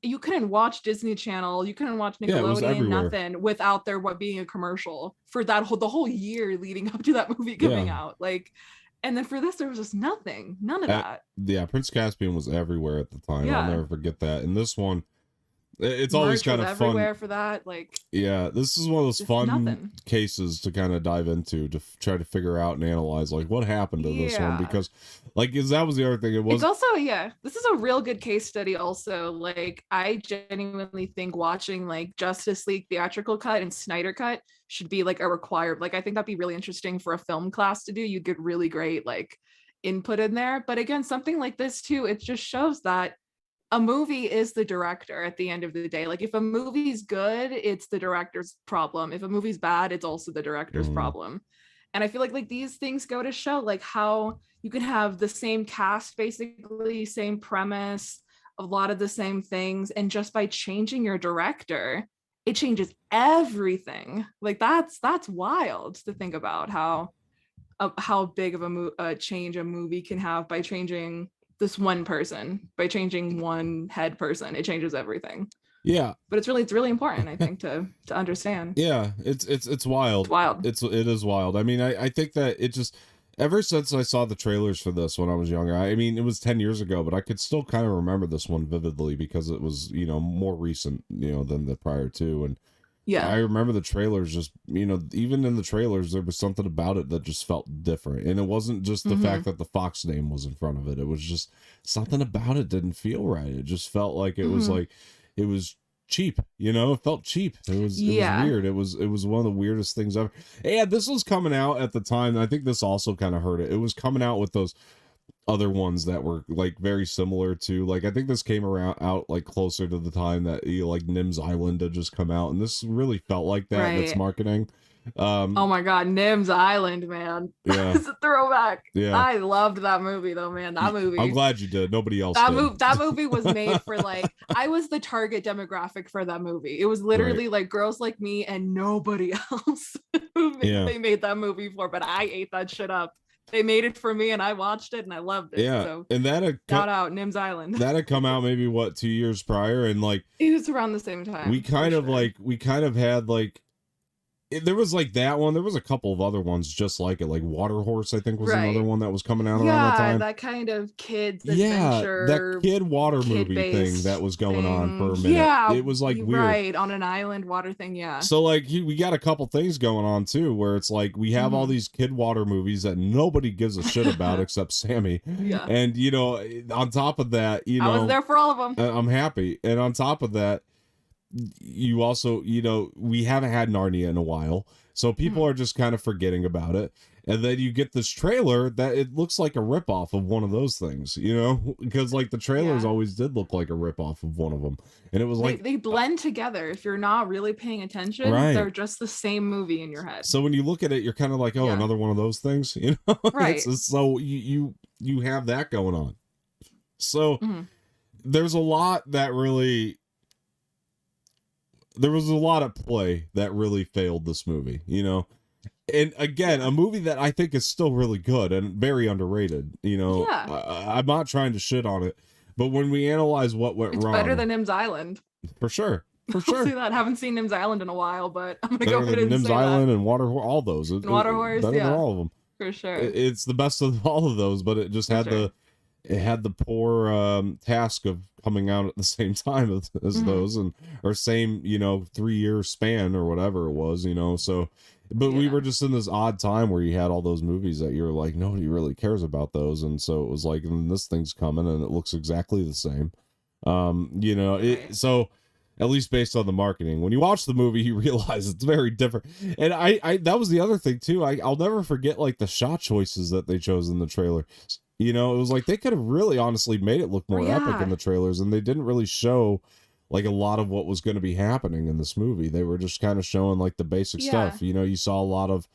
you couldn't watch Disney Channel, you couldn't watch Nickelodeon, nothing without there being a commercial for the whole year leading up to that movie coming out. Like, and then for this, there was just none of that. Prince Caspian was everywhere at the time. I'll never forget that. And this one, It's always Merch kind was of fun. everywhere for that. Like, Yeah, this is one of those fun nothing. cases to kind of dive into to try to figure out and analyze like what happened to this one, Yeah. because like that was the other thing. It It's was also, yeah, this is a real good case study also. Like, I genuinely think watching like Justice League theatrical cut and Snyder cut should be like a required, like I think that'd be really interesting for a film class to do. You'd get really great like input in there. But again, something like this too, it just shows that a movie is the director at the end of the day. Like if a movie's good, it's the director's problem. If a movie's bad, it's also the director's problem. And I feel like these things go to show like how you can have the same cast, basically same premise, a lot of the same things, and just by changing your director, it changes everything. Like that's wild to think about how big of a change a movie can have by changing this one person, by changing one head person. It changes everything. Yeah, but it's really important, I think, to understand. Yeah, it's wild. It's wild. It is wild. I mean, I think that it just, ever since I saw the trailers for this when I was younger, I mean, it was 10 years ago, but I could still kind of remember this one vividly because it was, more recent, than the prior two. And yeah, I remember the trailers just, even in the trailers, there was something about it that just felt different. And it wasn't just the fact that the Fox name was in front of it. It was just something about it didn't feel right. It just felt like it was like, it was cheap, it felt cheap. It was weird. It was one of the weirdest things ever. And this was coming out at the time, and I think this also kind of hurt it. It was coming out with those other ones that were like very similar to, like, I think this came out like closer to the time that like Nim's Island had just come out, and this really felt like that. Right. That's marketing. Oh my god, Nim's Island, man. Yeah. It's a throwback. Yeah. I loved that movie though, man. That movie. I'm glad you did. Nobody else did. That movie was made for like, I was the target demographic for that movie. It was literally like girls like me and nobody else. They made that movie for, but I ate that shit up. They made it for me and I watched it and I loved it. Yeah. So and that had shout out Nim's Island. That had come out maybe 2 years prior, and like it was around the same time. We kind of had like, there was like that one. There was a couple of other ones just like it, like Water Horse, I think was another one that was coming out around that time. That kind of kids adventure, that kid water movie thing that was going on for a minute. Yeah, it was like weird, right, on an island water thing. Yeah. So like we got a couple things going on too, where it's like we have all these kid water movies that nobody gives a shit about except Samee. Yeah. And on top of that, I was there for all of them. I'm happy, and on top of that, you also, we haven't had Narnia in a while, so people are just kind of forgetting about it, and then you get this trailer that it looks like a ripoff of one of those things, because like the trailers always did look like a ripoff of one of them, and it was like they blend together. If you're not really paying attention, they're just the same movie in your head. So when you look at it, you're kind of like, oh, another one of those things, right? So you have that going on. So there's a lot that really. There was a lot of play that really failed this movie, And again, a movie that I think is still really good and very underrated, I'm not trying to shit on it, but when we analyze what went wrong. It's better than Nim's Island. For sure. For sure. I'll say that. Haven't seen Nim's Island in a while, but I'm going to go ahead and Nim's say Island that. And Water Horse, all those. Water Horse, better than all of them. For sure. It's the best of all of those, but it just had the poor task of coming out at the same time as those, or same 3-year span or whatever it was, so but we were just in this odd time where you had all those movies that you're like, nobody really cares about those, and so it was like, and this thing's coming and it looks exactly the same, so at least based on the marketing, when you watch the movie you realize it's very different. And I that was the other thing too, I'll never forget like the shot choices that they chose in the trailer. It was like they could have really honestly made it look more epic in the trailers, and they didn't really show like a lot of what was going to be happening in this movie. They were just kind of showing like the basic stuff. You saw a lot of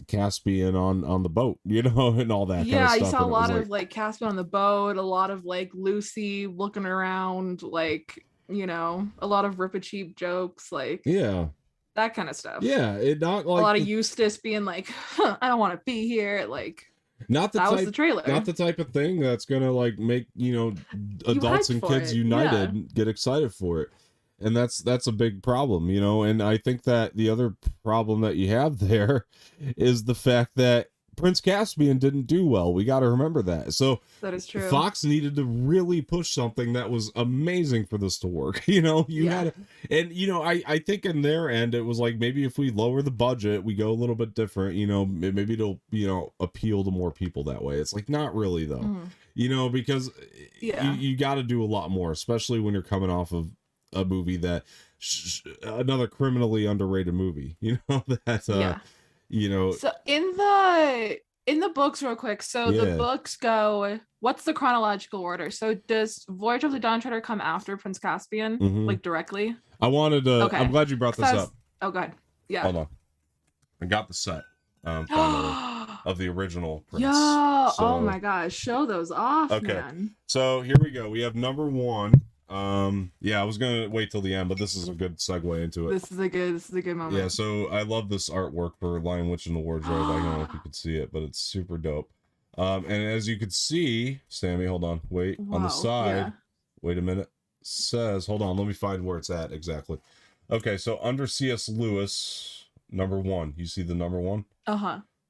Caspian on the boat, and all that kind of stuff. Yeah, you saw a lot of like Caspian on the boat, a lot of like Lucy looking around, like, a lot of rip a cheap jokes, like that kind of stuff. Yeah, it not like a lot of Eustace being like, I don't want to be here, like. Not the that type, was the trailer. Not the type of thing that's gonna like make adults and kids united get excited for it, and that's a big problem, And I think that the other problem that you have there is the fact that Prince Caspian didn't do well. We got to remember that. So that is true. Fox needed to really push something that was amazing for this to work. You had, and I think in their end it was like, maybe if we lower the budget, we go a little bit different. Maybe it'll appeal to more people that way. It's like, not really though. Because you got to do a lot more, especially when you're coming off of a movie that another criminally underrated movie. So in the books, real quick, so the books go, what's the chronological order? So does Voyage of the Dawn Treader come after Prince Caspian, like directly? I wanted to I'm glad you brought this up. Oh god. Yeah, hold on, I got the set finally of the original Prince. Oh my gosh, show those off. Okay, man. So here we go. We have number 1. I was gonna wait till the end, but this is a good segue into it. This is a good moment. Yeah, so I love this artwork for Lion, Witch, and the Wardrobe. I don't know if you could see it, but it's super dope. And as you could see, Sammy, hold on, wait, on the side, wait a minute, says, hold on, let me find where it's at exactly. Okay, so under C.S. Lewis, number 1, you see the number 1?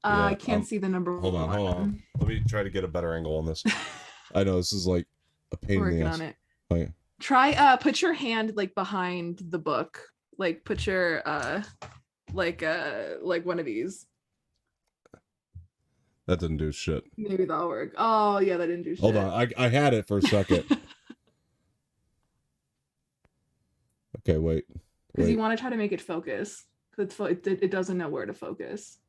I can't see the number 1. Hold on. Let me try to get a better angle on this. I know this is like a pain in the ass. On it. Oh, yeah. Try put your hand like behind the book, like put your like one of these. That didn't do shit. Maybe that'll work. Oh yeah, that didn't do shit. Hold on, I had it for a second. Okay, wait. Because you want to try to make it focus, because it doesn't know where to focus,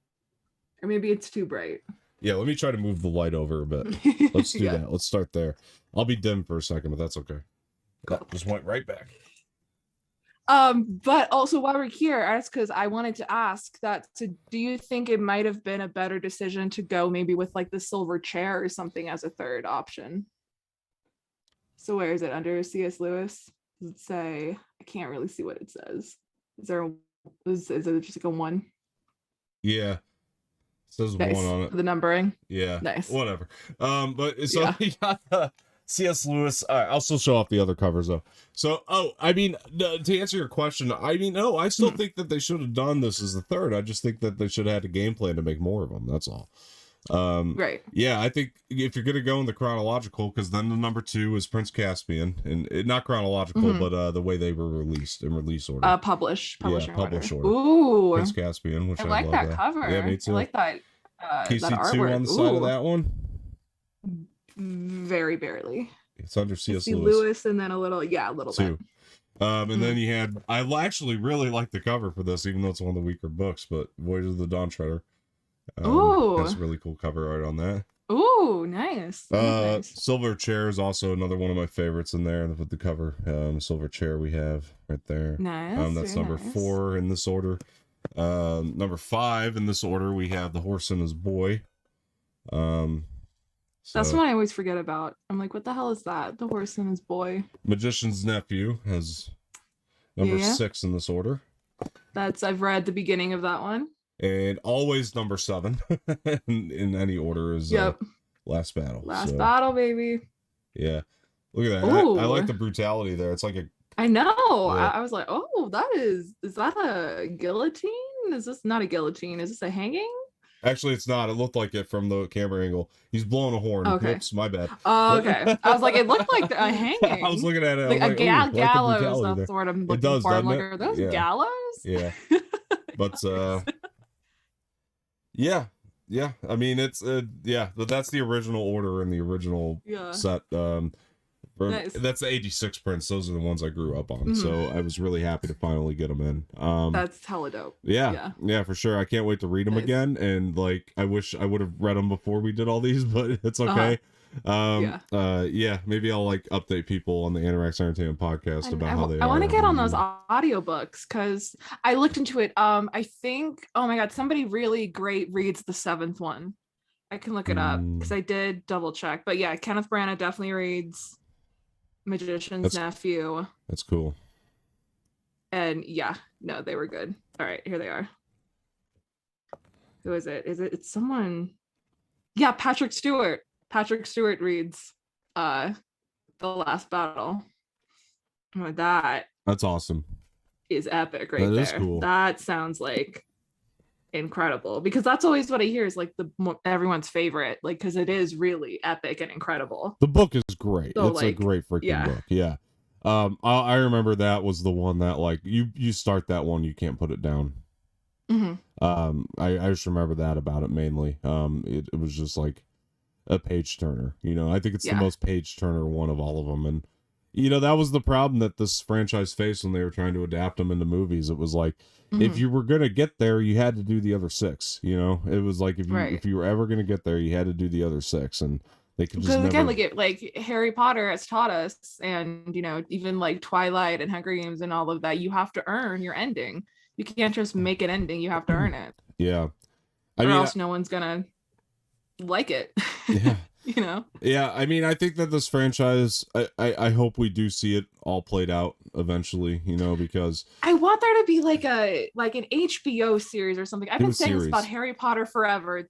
or maybe it's too bright. Yeah, let me try to move the light over a bit. Let's do that. Let's start there. I'll be dim for a second, but that's okay. Cool. Just went right back. But also while we're here, that's because I wanted to ask that. So do you think it might have been a better decision to go maybe with like the silver chair or something as a third option? So where is it? Under C.S. Lewis? Does it say? I can't really see what it says. Is it just like a 1? Yeah. It says nice. 1 on it. The numbering. Yeah. Nice. Whatever. But so you got the C.S. Lewis. I'll still show off the other covers though. So, to answer your question, I still think that they should have done this as the third. I just think that they should have had a game plan to make more of them. That's all. Right. Yeah, I think if you're gonna go in the chronological, because then the number 2 is Prince Caspian, and not chronological, but the way they were released in release order. Publish order. Ooh, Prince Caspian, which I like that cover. Yeah, me too. I like that. Can you see artwork. 2 on the side of that one? Very barely. It's under C.S. Lewis, and then a little 2. Bit. And then you had, I actually really like the cover for this, even though it's one of the weaker books, but Voyage of the Dawn Treader. That's really cool cover art on that. Ooh, nice. Nice. Silver Chair is also another one of my favorites in there with the cover. Silver Chair we have right there. Nice. That's number 4 in this order. Number 5 in this order we have The Horse and His Boy. That's one I always forget about. I'm like, what the hell is that? The Horse and His Boy. Magician's Nephew has number 6 in this order. I've read the beginning of that one. And always number 7 in any order is Last Battle. Last Battle, baby. Yeah. Look at that. I like the brutality there. It's like a... I know. Yeah. I was like, oh, is that a guillotine? Is this not a guillotine? Is this a hanging? Actually, it's not. It looked like it from the camera angle. He's blowing a horn. Okay. Oops, my bad. Oh, okay. I was like, it looked like a hanging. I was looking at it. Like a gallows. That's what I'm looking for. I'm like, are those gallows? Yeah. But, yeah. I mean, it's, but that's the original order and the original set. Nice. That's the 86 prints. Those are the ones I grew up on. So I was really happy to finally get them in. That's hella dope. Yeah, for sure. I can't wait to read them again. And like, I wish I would have read them before we did all these, but it's okay. Maybe I'll like update people on the Anorex Entertainment podcast about how they are. I want to get on those audiobooks because I looked into it. I think, oh my god, somebody really great reads the 7th one. I can look it up because I did double check. But yeah, Kenneth Branagh definitely reads Magician's Nephew. That's cool. And they were good. All right, here they are. Who is it? It's someone? Yeah, Patrick Stewart. Patrick Stewart reads The Last Battle. Oh, that's awesome. Is epic right there. That is cool. That sounds like incredible, because that's always what I hear is like everyone's favorite, like because it is really epic and incredible. The book is great. So It's a great freaking book. Yeah. I remember that was the one that like you start that one, you can't put it down. I just remember that about it mainly. It was just like a page turner. I think it's the most page turner one of all of them, and that was the problem that this franchise faced when they were trying to adapt them into movies. It was like if you were gonna get there, you had to do the other six. It was like if you were ever gonna get there, you had to do the other six, and they could just never... again, like Harry Potter has taught us, and even like Twilight and Hunger Games and all of that, you have to earn your ending. You can't just make an ending, you have to earn it. Yeah. Or else no one's gonna like it. Yeah. Yeah, I think that this franchise, I hope we do see it all played out eventually, because I want there to be like an HBO series or something. I've been saying this about Harry Potter forever.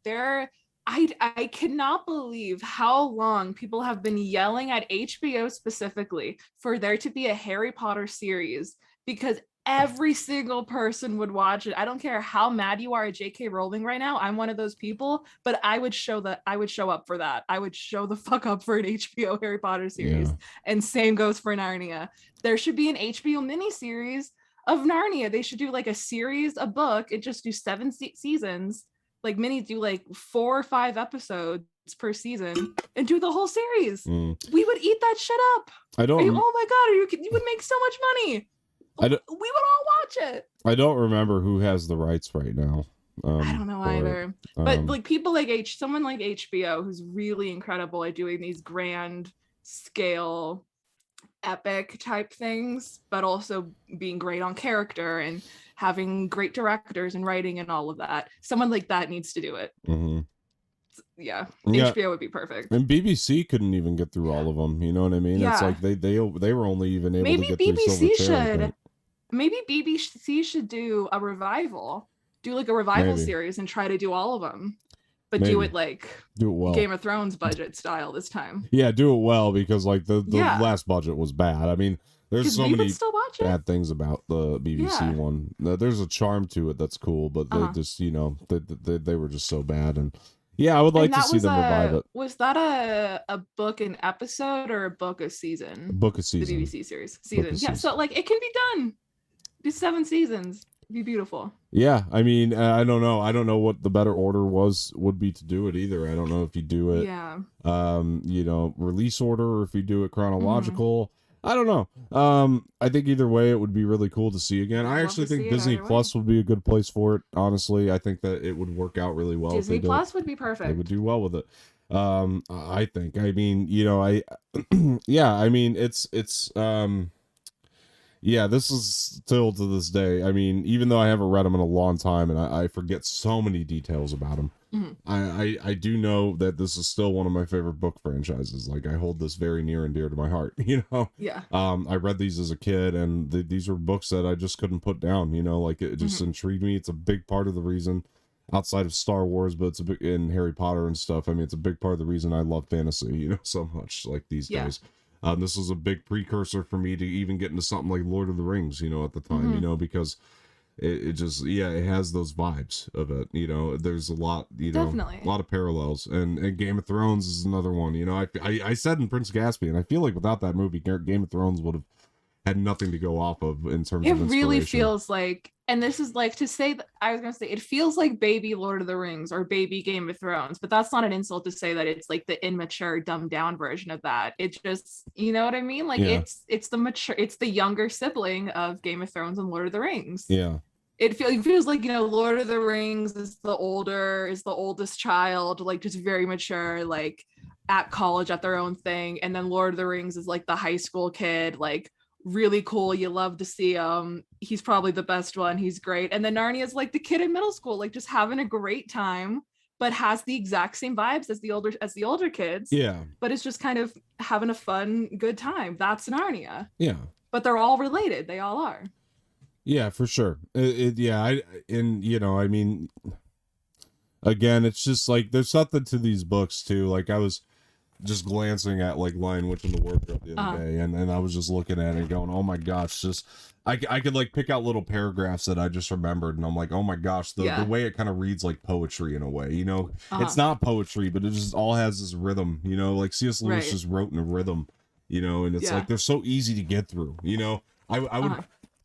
I cannot believe how long people have been yelling at HBO specifically for there to be a Harry Potter series, because every single person would watch it. I don't care how mad you are at J.K. Rowling right now. I'm one of those people, but I would show up for that. I would show the fuck up for an HBO Harry Potter series. And same goes for Narnia. There should be an HBO miniseries of Narnia. They should do like a series, a book, and just do 7 seasons. Like do like 4 or 5 episodes per season and do the whole series. We would eat that shit up. Oh my God, you would make so much money. We would all watch it. I don't remember who has the rights right now. I don't know either. But like people like someone like HBO who's really incredible at doing these grand scale epic type things, but also being great on character and having great directors and writing and all of that. Someone like that needs to do it. Yeah, HBO would be perfect. And BBC couldn't even get through all of them. You know what I mean? It's like they were only even able to get through Silver Maybe BBC should do a revival, do like a revival series and try to do all of them, but do it well. Game of Thrones budget style this time. Yeah, do it well, because like the last budget was bad. I mean, there's so many bad things about the BBC one. There's a charm to it that's cool, but they just they were just so bad. And I would like to see them revive it. Was that a book an episode or a book a season? A book a season. The BBC series season. Yeah, so like it can be done. Do 7 seasons. It'd be beautiful. Yeah, I mean, I don't know. I don't know what the better order would be to do it either. I don't know if you do it, release order, or if you do it chronological. I don't know. I think either way, it would be really cool to see again. I actually think Disney Plus would be a good place for it. Honestly, I think that it would work out really well. Disney Plus would be perfect. They would do well with it. I think. I mean, I mean, it's this is still to this day. I mean, even though I haven't read them in a long time and I forget so many details about them, I do know that this is still one of my favorite book franchises. Like, I hold this very near and dear to my heart, Yeah. I read these as a kid, and these were books that I just couldn't put down, like it just intrigued me. It's a big part of the reason, outside of Star Wars, but it's a big in Harry Potter and stuff. I mean, it's a big part of the reason I love fantasy, so much, like these days. This was a big precursor for me to even get into something like Lord of the Rings, at the time, because it just, it has those vibes of it, there's a lot, Definitely. a lot of parallels, and Game of Thrones is another one, I said in Prince Gatsby, and I feel like without that movie, Game of Thrones would have had nothing to go off of in terms of inspiration. It really feels like, and this is like to say that I was going to say, it feels like baby Lord of the Rings or baby Game of Thrones, but that's not an insult to say that it's like the immature, dumbed down version of that. It just, you know what I mean? Like it's the mature, it's the younger sibling of Game of Thrones and Lord of the Rings. Yeah. It feels like, Lord of the Rings is the oldest child, like just very mature, like at college at their own thing. And then Lord of the Rings is like the high school kid, like really cool, you love to see him, he's probably the best one, he's great. And then Narnia is like the kid in middle school, like just having a great time, but has the exact same vibes as the older kids, but it's just kind of having a fun, good time. That's Narnia. But they're all related, they all are. For sure. I mean, again, it's just like there's something to these books too. Like I was just glancing at like Lion Witch in the Wardrobe the other day, and I was just looking at it going, oh my gosh, just I could like pick out little paragraphs that I just remembered, and I'm like, oh my gosh, the way it kind of reads like poetry in a way, you know. It's not poetry, but it just all has this rhythm, you know, like C.S. Lewis just wrote in a rhythm, you know, and it's like they're so easy to get through, you know. I would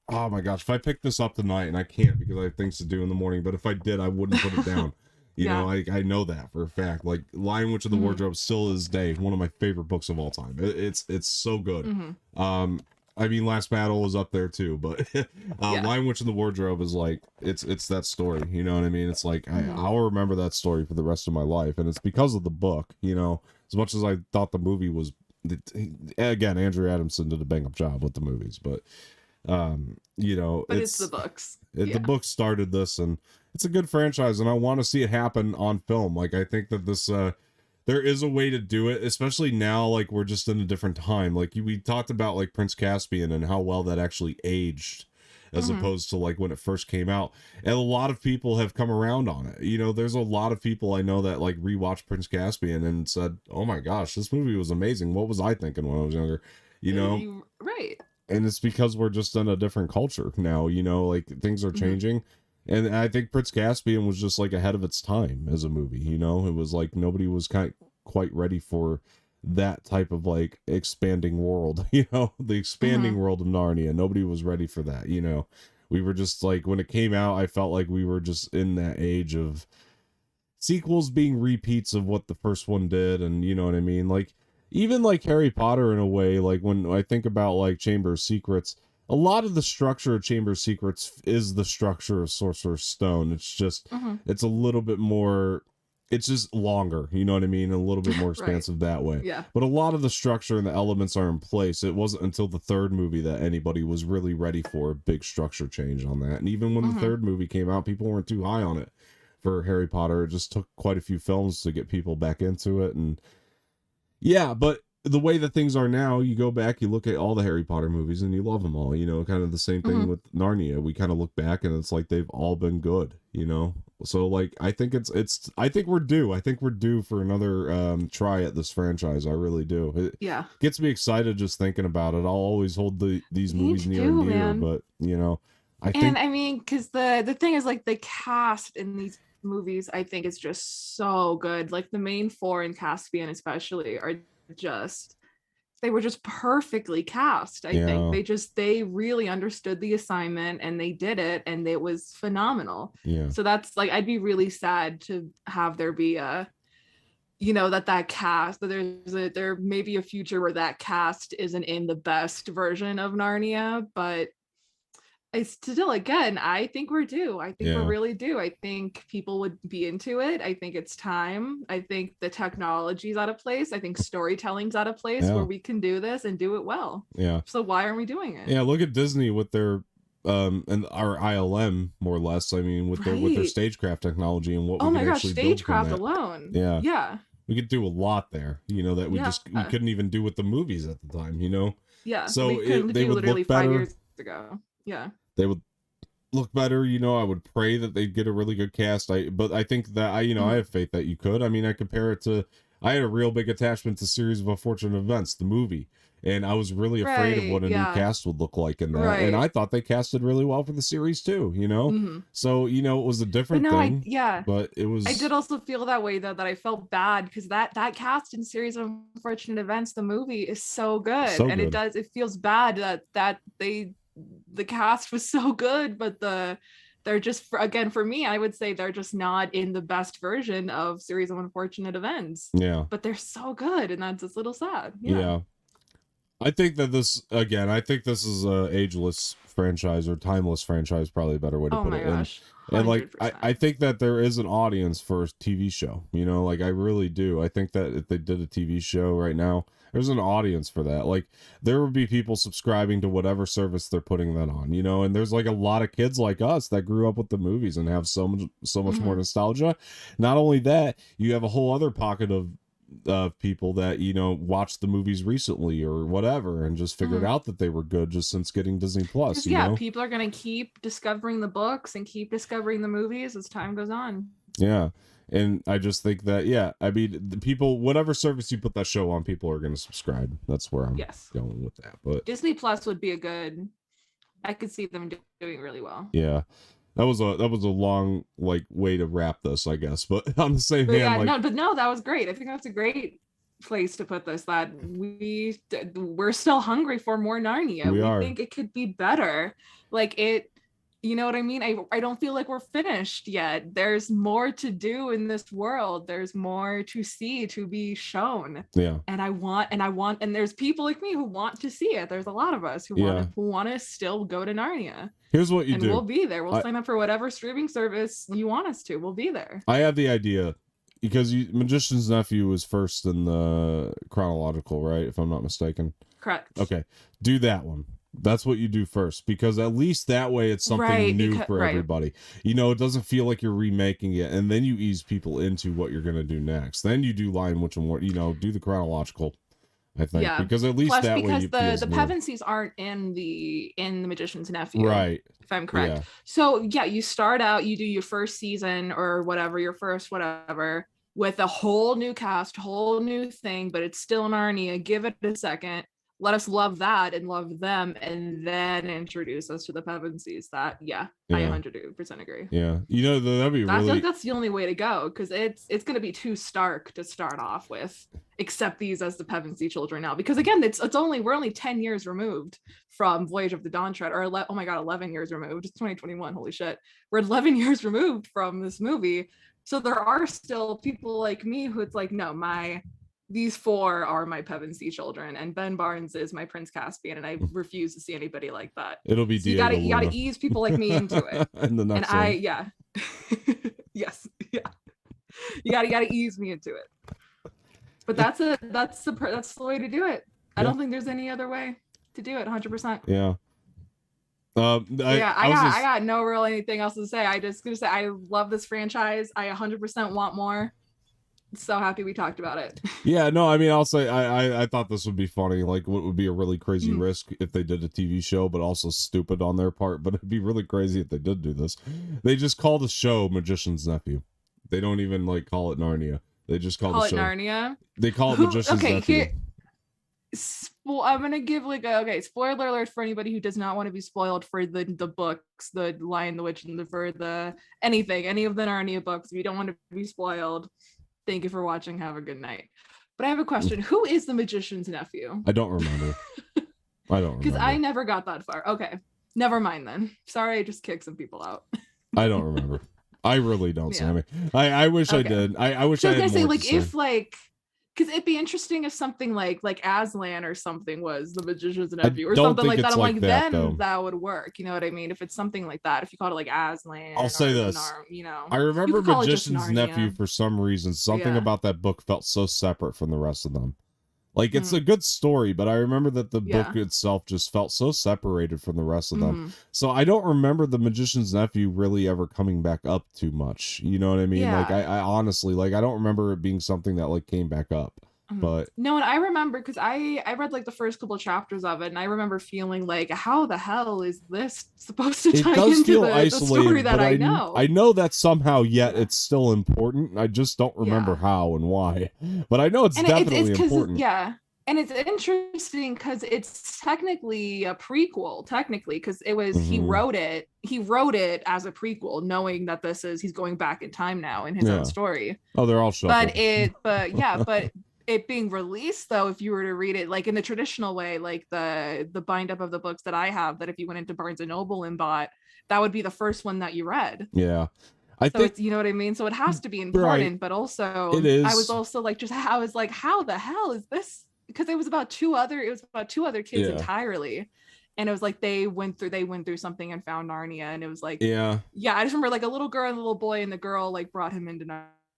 oh my gosh, if I pick this up tonight, and I can't because I have things to do in the morning, but if I did, I wouldn't put it down. You know, I know that for a fact. Like Lion Witch in the Wardrobe still is day one of my favorite books of all time. It's so good. I mean, Last Battle was up there too, but Lion Witch in the Wardrobe is like it's that story. You know what I mean? It's like I'll remember that story for the rest of my life, and it's because of the book. You know, as much as I thought the movie was, again, Andrew Adamson did a bang up job with the movies, but you know, but it's the books. The book started this, and it's a good franchise, and I want to see it happen on film. Like, I think that this there is a way to do it, especially now. Like, we're just in a different time. Like, we talked about like Prince Caspian and how well that actually aged as opposed to like when it first came out, and a lot of people have come around on it. You know, there's a lot of people I know that like rewatched Prince Caspian and said, oh my gosh, this movie was amazing. What was I thinking when I was younger? You know, right. And it's because we're just in a different culture now, you know, like things are changing. And I think Prince Caspian was just like ahead of its time as a movie, you know. It was like nobody was quite ready for that type of like expanding world, you know, the expanding world of Narnia. Nobody was ready for that, you know. We were just like, when it came out, I felt like we were just in that age of sequels being repeats of what the first one did, and you know what I mean? Like, even like Harry Potter in a way, like when I think about like Chamber of Secrets, a lot of the structure of Chamber of Secrets is the structure of Sorcerer's Stone. It's just, it's a little bit more, it's just longer, you know what I mean? A little bit more expansive that way. Yeah. But a lot of the structure and the elements are in place. It wasn't until the third movie that anybody was really ready for a big structure change on that. And even when the third movie came out, people weren't too high on it for Harry Potter. It just took quite a few films to get people back into it. And yeah, but the way that things are now, you go back, you look at all the Harry Potter movies, and you love them all. You know, kind of the same thing with Narnia. We kind of look back, and it's like they've all been good. You know, so like I think I think we're due. I think we're due for another try at this franchise. I really do. It gets me excited just thinking about it. I'll always hold these movies near and dear, man. But you know, I mean, because the thing is, like, the cast in these movies, I think, is just so good. Like the main four in Caspian especially are they were just perfectly cast. I think they really understood the assignment, and they did it, and it was phenomenal. So that's like, I'd be really sad to have there be a, you know, that cast, that there may be a future where that cast isn't in the best version of Narnia. But it's still, again, I think we're due. I think we're really due. I think people would be into it. I think it's time. I think the technology's out of place. I think storytelling's out of place where we can do this and do it well. So why aren't we doing it? Look at Disney with their and our ILM, more or less. I mean, with their stagecraft technology and what we can actually build stagecraft alone. We could do a lot look better, that we couldn't even do with the movies at the time, you know. So they would literally look better 5 years ago. They would look better, you know. I would pray that they'd get a really good cast. But I think that I have faith that you could. I mean, I compare it to, I had a real big attachment to Series of Unfortunate Events, the movie, and I was really afraid of what a new cast would look like in that. And I thought they casted really well for the series too, you know. So you know, it was a different thing. But it was. I did also feel that way though, that I felt bad because that cast in Series of Unfortunate Events, the movie, is so good, and it feels bad that the cast was so good, but they're just, again, for me, I would say they're just not in the best version of Series of Unfortunate Events. But they're so good, and that's just a little sad. I think that this is a ageless franchise, or timeless franchise, probably a better way to put it. Gosh. And like I think that there is an audience for a TV show, you know, like I really do. I think that if they did a TV show right now, there's an audience for that. Like there would be people subscribing to whatever service they're putting that on, you know, and there's like a lot of kids like us that grew up with the movies and have so much more nostalgia. Not only that, you have a whole other pocket of people that, you know, watched the movies recently or whatever and just figured out that they were good just since getting Disney Plus. You know? People are going to keep discovering the books and keep discovering the movies as time goes on. Yeah. And I just think that, yeah, I mean, the people, whatever service you put that show on, people are going to subscribe. That's where I'm going with that. But Disney Plus would be a good, I could see them doing really well. Yeah. That was a long like way to wrap this, I guess. But on the same But hand, like, no, that was great. I think that's a great place to put this, that we're still hungry for more Narnia. We think it could be better. Like it, you know what I mean? I don't feel like we're finished yet. There's more to do in this world. There's more to see, to be shown. Yeah. And I want, and there's people like me who want to see it. There's a lot of us who want to still go to Narnia. Here's what you do. We'll be there. We'll sign up for whatever streaming service you want us to. We'll be there. I have the idea, because Magician's Nephew was first in the chronological, right? If I'm not mistaken. Correct. Okay. Do that one. That's what you do first, because at least that way it's something new for everybody. You know, it doesn't feel like you're remaking it, and then you ease people into what you're going to do next. Then you do Lion, Witch, and War, you know, do the chronological. I think, because at least plus, that because way the Pevensies aren't in the Magician's Nephew, right? If I'm correct. Yeah. So you start out, you do your first season or whatever, your first whatever, with a whole new cast, whole new thing, but it's still Narnia. Give it a second. Let us love that and love them, and then introduce us to the Pevensies. That I 100% agree. Yeah, you know, that'd be I feel like that's the only way to go, because it's going to be too stark to start off with. Accept these as the Pevensey children now, because again, we're only 10 years removed from Voyage of the Dawn Treader, or 11 years removed. It's 2021. Holy shit, we're 11 years removed from this movie. So there are still people like me who it's like, no, these four are my Pevensey children, and Ben Barnes is my Prince Caspian, and I refuse to see anybody like that. It'll be so you gotta ease people like me into it. And the next one. Yes, you gotta ease me into it. But that's the way to do it. I don't think there's any other way to do it. 100%. Yeah. I got no real anything else to say. I just gonna say I love this franchise. I 100% want more. So happy we talked about it. Yeah, no, I mean, I'll say I thought this would be funny. Like, what would be a really crazy risk if they did a TV show, but also stupid on their part. But it'd be really crazy if they did do this. They just call the show Magician's Nephew. They don't even like call it Narnia. They just call the show Narnia. They call it Magician's Nephew. I'm gonna give spoiler alert for anybody who does not want to be spoiled for the books, the Lion, the Witch, and any of the Narnia books. If you don't want to be spoiled, thank you for watching. Have a good night. But I have a question. Who is the Magician's Nephew? I don't remember. Because I never got that far. Okay. Never mind then. Sorry, I just kicked some people out. I don't remember. I really don't, Sammy. I wish I did. I wish I had more to say. Because it'd be interesting if something like Aslan or something was the Magician's Nephew or something like that. I'm like, then that would work. You know what I mean? If it's something like that, if you call it like Aslan. I'll say this. I remember Magician's Nephew for some reason. Something about that book felt so separate from the rest of them. Like, it's a good story, but I remember that the book itself just felt so separated from the rest of them. So I don't remember the Magician's Nephew really ever coming back up too much. You know what I mean? Yeah. Like, I honestly, like, I don't remember it being something that, like, came back up. But no, and I remember, because I read like the first couple chapters of it, and I remember feeling like, how the hell is this supposed to tie into the story that I know? I know that somehow yet it's still important. I just don't remember how and why. But I know it's definitely important. And it's interesting because it's technically a prequel, because it was he wrote it as a prequel, knowing that he's going back in time now in his own story. Oh, they're all shuffled. But it being released, though, if you were to read it like in the traditional way, like the bind up of the books that I have, that if you went into Barnes and Noble and bought, that would be the first one that you read. Yeah. I think it's, you know what I mean? So it has to be important, but also it is. I was also like, I was like, how the hell is this? Because it was about two other kids entirely. And it was like they went through something and found Narnia, and it was like I just remember like a little girl and a little boy, and the girl like brought him into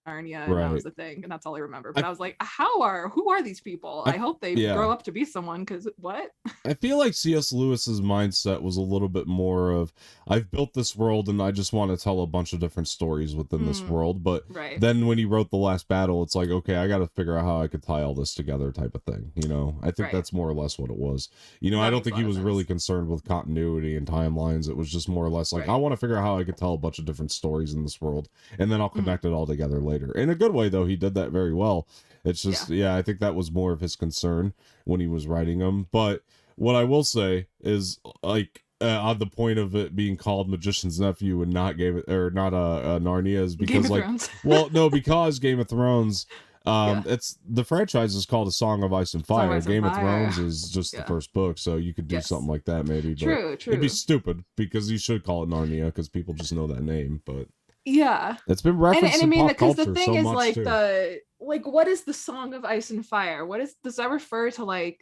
Narnia, and that was the thing, and that's all I remember. But I was like, who are these people? I hope they grow up to be someone, because what? I feel like C.S. Lewis's mindset was a little bit more of, I've built this world and I just want to tell a bunch of different stories within this world. But then when he wrote The Last Battle, it's like, okay, I got to figure out how I could tie all this together type of thing. You know, I think that's more or less what it was. You know, I don't think he was really concerned with continuity and timelines. It was just more or less like, I want to figure out how I could tell a bunch of different stories in this world, and then I'll connect it all together later. In a good way, though, he did that very well. It's just, I think that was more of his concern when he was writing them. But what I will say is, like, on the point of it being called Magician's Nephew and not Narnia, is because, like, well, no, because Game of Thrones, it's the franchise is called A Song of Ice and Fire. Game of Thrones is just the first book, so you could do something like that maybe. But true. It'd be stupid because you should call it Narnia because people just know that name. But yeah, it's been referenced in pop culture the thing so is, much like, too. What is the Song of Ice and Fire? Does that refer to like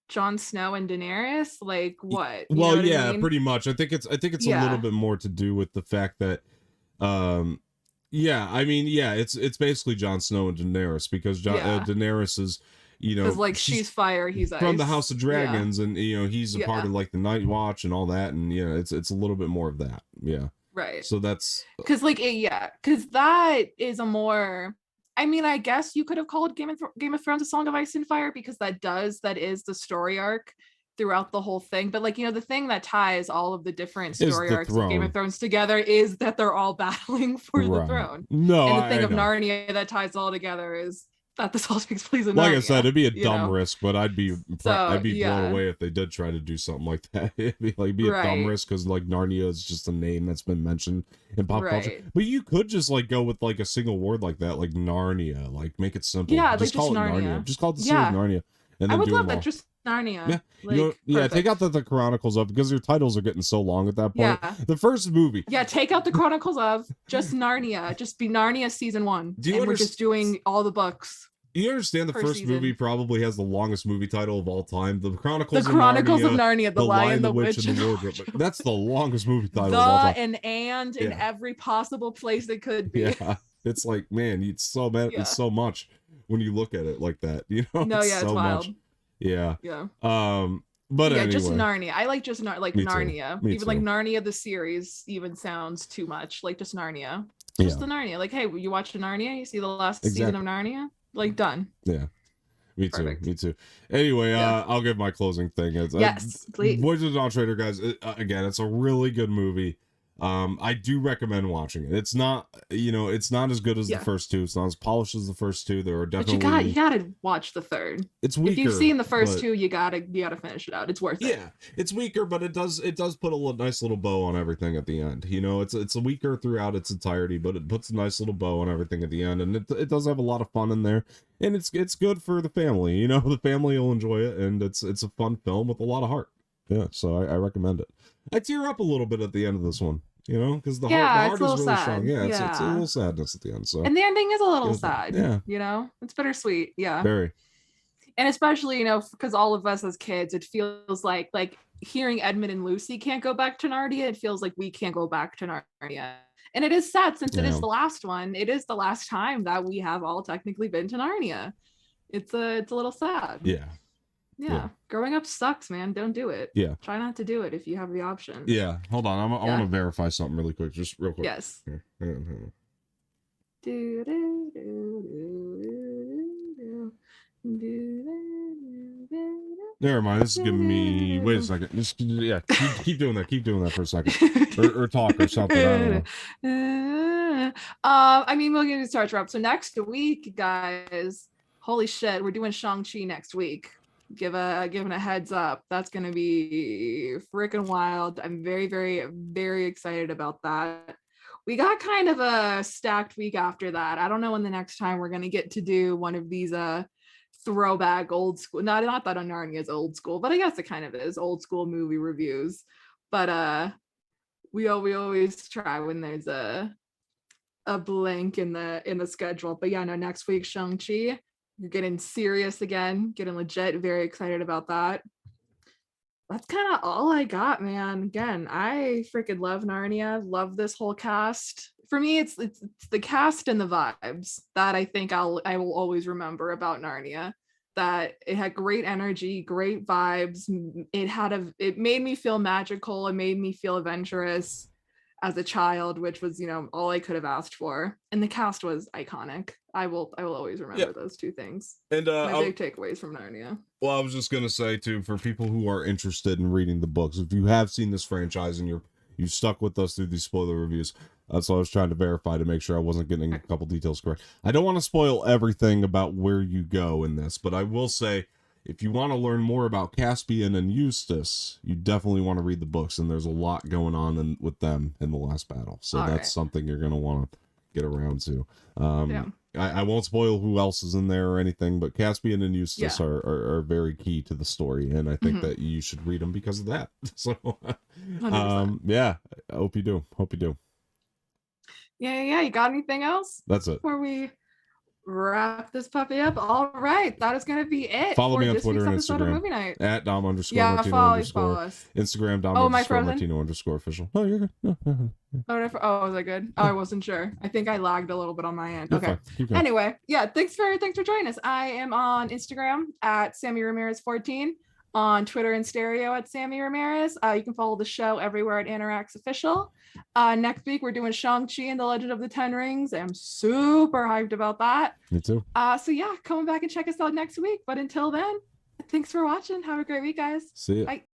Jon Snow and Daenerys? Like, what? You well, know what yeah, I mean? pretty much. I think it's a little bit more to do with the fact that, it's basically Jon Snow and Daenerys, because Daenerys is, you know, because like she's fire, he's ice. From the House of Dragons, and you know he's a part of like the Night Watch and all that, and it's a little bit more of that, right. So that's because because that is a more. I mean, I guess you could have called Game of Thrones A Song of Ice and Fire, because that is the story arc throughout the whole thing. But like, you know, the thing that ties all of the different story arcs of Game of Thrones together is that they're all battling for the throne. No, and the thing of Narnia that ties all together is that this all takes place in Narnia. Like I said, it'd be a dumb risk, but I'd be blown away if they did try to do something like that. It'd be a dumb risk, because like Narnia is just a name that's been mentioned in pop culture. But you could just like go with like a single word like that, like Narnia, like make it simple. Yeah, just call it Narnia. Just call it the series Narnia. And then I would love that. Just Narnia. Yeah, take out the Chronicles of, because your titles are getting so long at that point. The first movie. Yeah, take out the Chronicles of, just Narnia. Just be Narnia season 1. We're just doing all the books. You understand the first movie probably has the longest movie title of all time. The Chronicles of Narnia, The Lion, the Witch, and the Wardrobe. That's the longest movie title of all time. And in every possible place it could be. Yeah. It's like, man, it's so much when you look at it like that, you know? No, it's wild. Much. Yeah. Yeah. But yeah, anyway. Just Narnia. I like just Narnia. Me even too. Like Narnia the series even sounds too much. Like just Narnia. Just the Narnia. Like, hey, you watch Narnia? You see the last season of Narnia? Like, done. Yeah. Me too. Anyway, I'll give my closing thing. Yes, please. Voyage of the Dawn Treader, guys. Again, it's a really good movie. I do recommend watching it. It's not, it's not as good as the first two. It's not as polished as the first two. There are definitely. But you gotta watch the third. It's weaker. If you've seen the first two, you gotta finish it out. It's worth it. Yeah, it's weaker, but it does put a nice little bow on everything at the end. It's weaker throughout its entirety, but it puts a nice little bow on everything at the end, and it does have a lot of fun in there, and it's good for the family. The family will enjoy it, and it's a fun film with a lot of heart. Yeah, so I recommend it. I tear up a little bit at the end of this one, because the heart is really sad. Strong. Yeah, it's a little sadness at the end. So, and the ending is a little sad. Yeah, it's bittersweet. Yeah, very. And especially, because all of us as kids, it feels like hearing Edmund and Lucy can't go back to Narnia. It feels like we can't go back to Narnia, and it is sad since it is the last one. It is the last time that we have all technically been to Narnia. It's a little sad. Yeah. Growing up sucks, man. Don't do it. Yeah. Try not to do it if you have the option. Yeah. Hold on. I want to verify something really quick. Just real quick. Yes. Here. Never mind. This is giving me. Wait a second. Just keep doing that. Keep doing that for a second, or talk or something. I don't know. I mean, we'll get to start up. So next week, guys. Holy shit, we're doing Shang-Chi next week. Giving a heads up. That's gonna be freaking wild. I'm very, very, very excited about that. We got kind of a stacked week after that. I don't know when the next time we're gonna get to do one of these throwback old school. Not that Narnia is old school, but I guess it kind of is old school movie reviews. But we always try when there's a blank in the schedule. But yeah, no, next week Shang-Chi. You're getting serious again, getting legit, very excited about that. That's kind of all I got, man. Again, I freaking love Narnia, love this whole cast. for me, it's the cast and the vibes that I think I will always remember about Narnia. That it had great energy, great vibes. It made me feel magical. It made me feel adventurous as a child, which was, all I could have asked for. And the cast was iconic. I will always remember those two things. And my big takeaways from Narnia. Well, I was just gonna say too, for people who are interested in reading the books, if you have seen this franchise and you stuck with us through these spoiler reviews, that's what I was trying to verify to make sure I wasn't getting a couple details correct. I don't want to spoil everything about where you go in this, but I will say, if you want to learn more about Caspian and Eustace, you definitely want to read the books, and there's a lot going on with them in the last battle. So that's something you're going to want to get around to. I won't spoil who else is in there or anything, but Caspian and Eustace are very key to the story, and I think that you should read them because of that. So, I hope you do. Yeah. You got anything else? That's it. Before we wrap this puppy up. All right, that is going to be it. Follow me on Twitter and Instagram movie night. at Dom_Martino_. Follow us. Instagram Dom_Martino_official. Oh, you're good. Was I good? Oh, I wasn't sure. I think I lagged a little bit on my end. Okay. Anyway, thanks for joining us. I am on Instagram at Samee Ramirez 14. On Twitter and Stereo at Samee Ramirez. You can follow the show everywhere at Interax Official. Next week, we're doing Shang-Chi and the Legend of the Ten Rings. I'm super hyped about that. Me too. Coming back and check us out next week. But until then, thanks for watching. Have a great week, guys. See ya. Bye.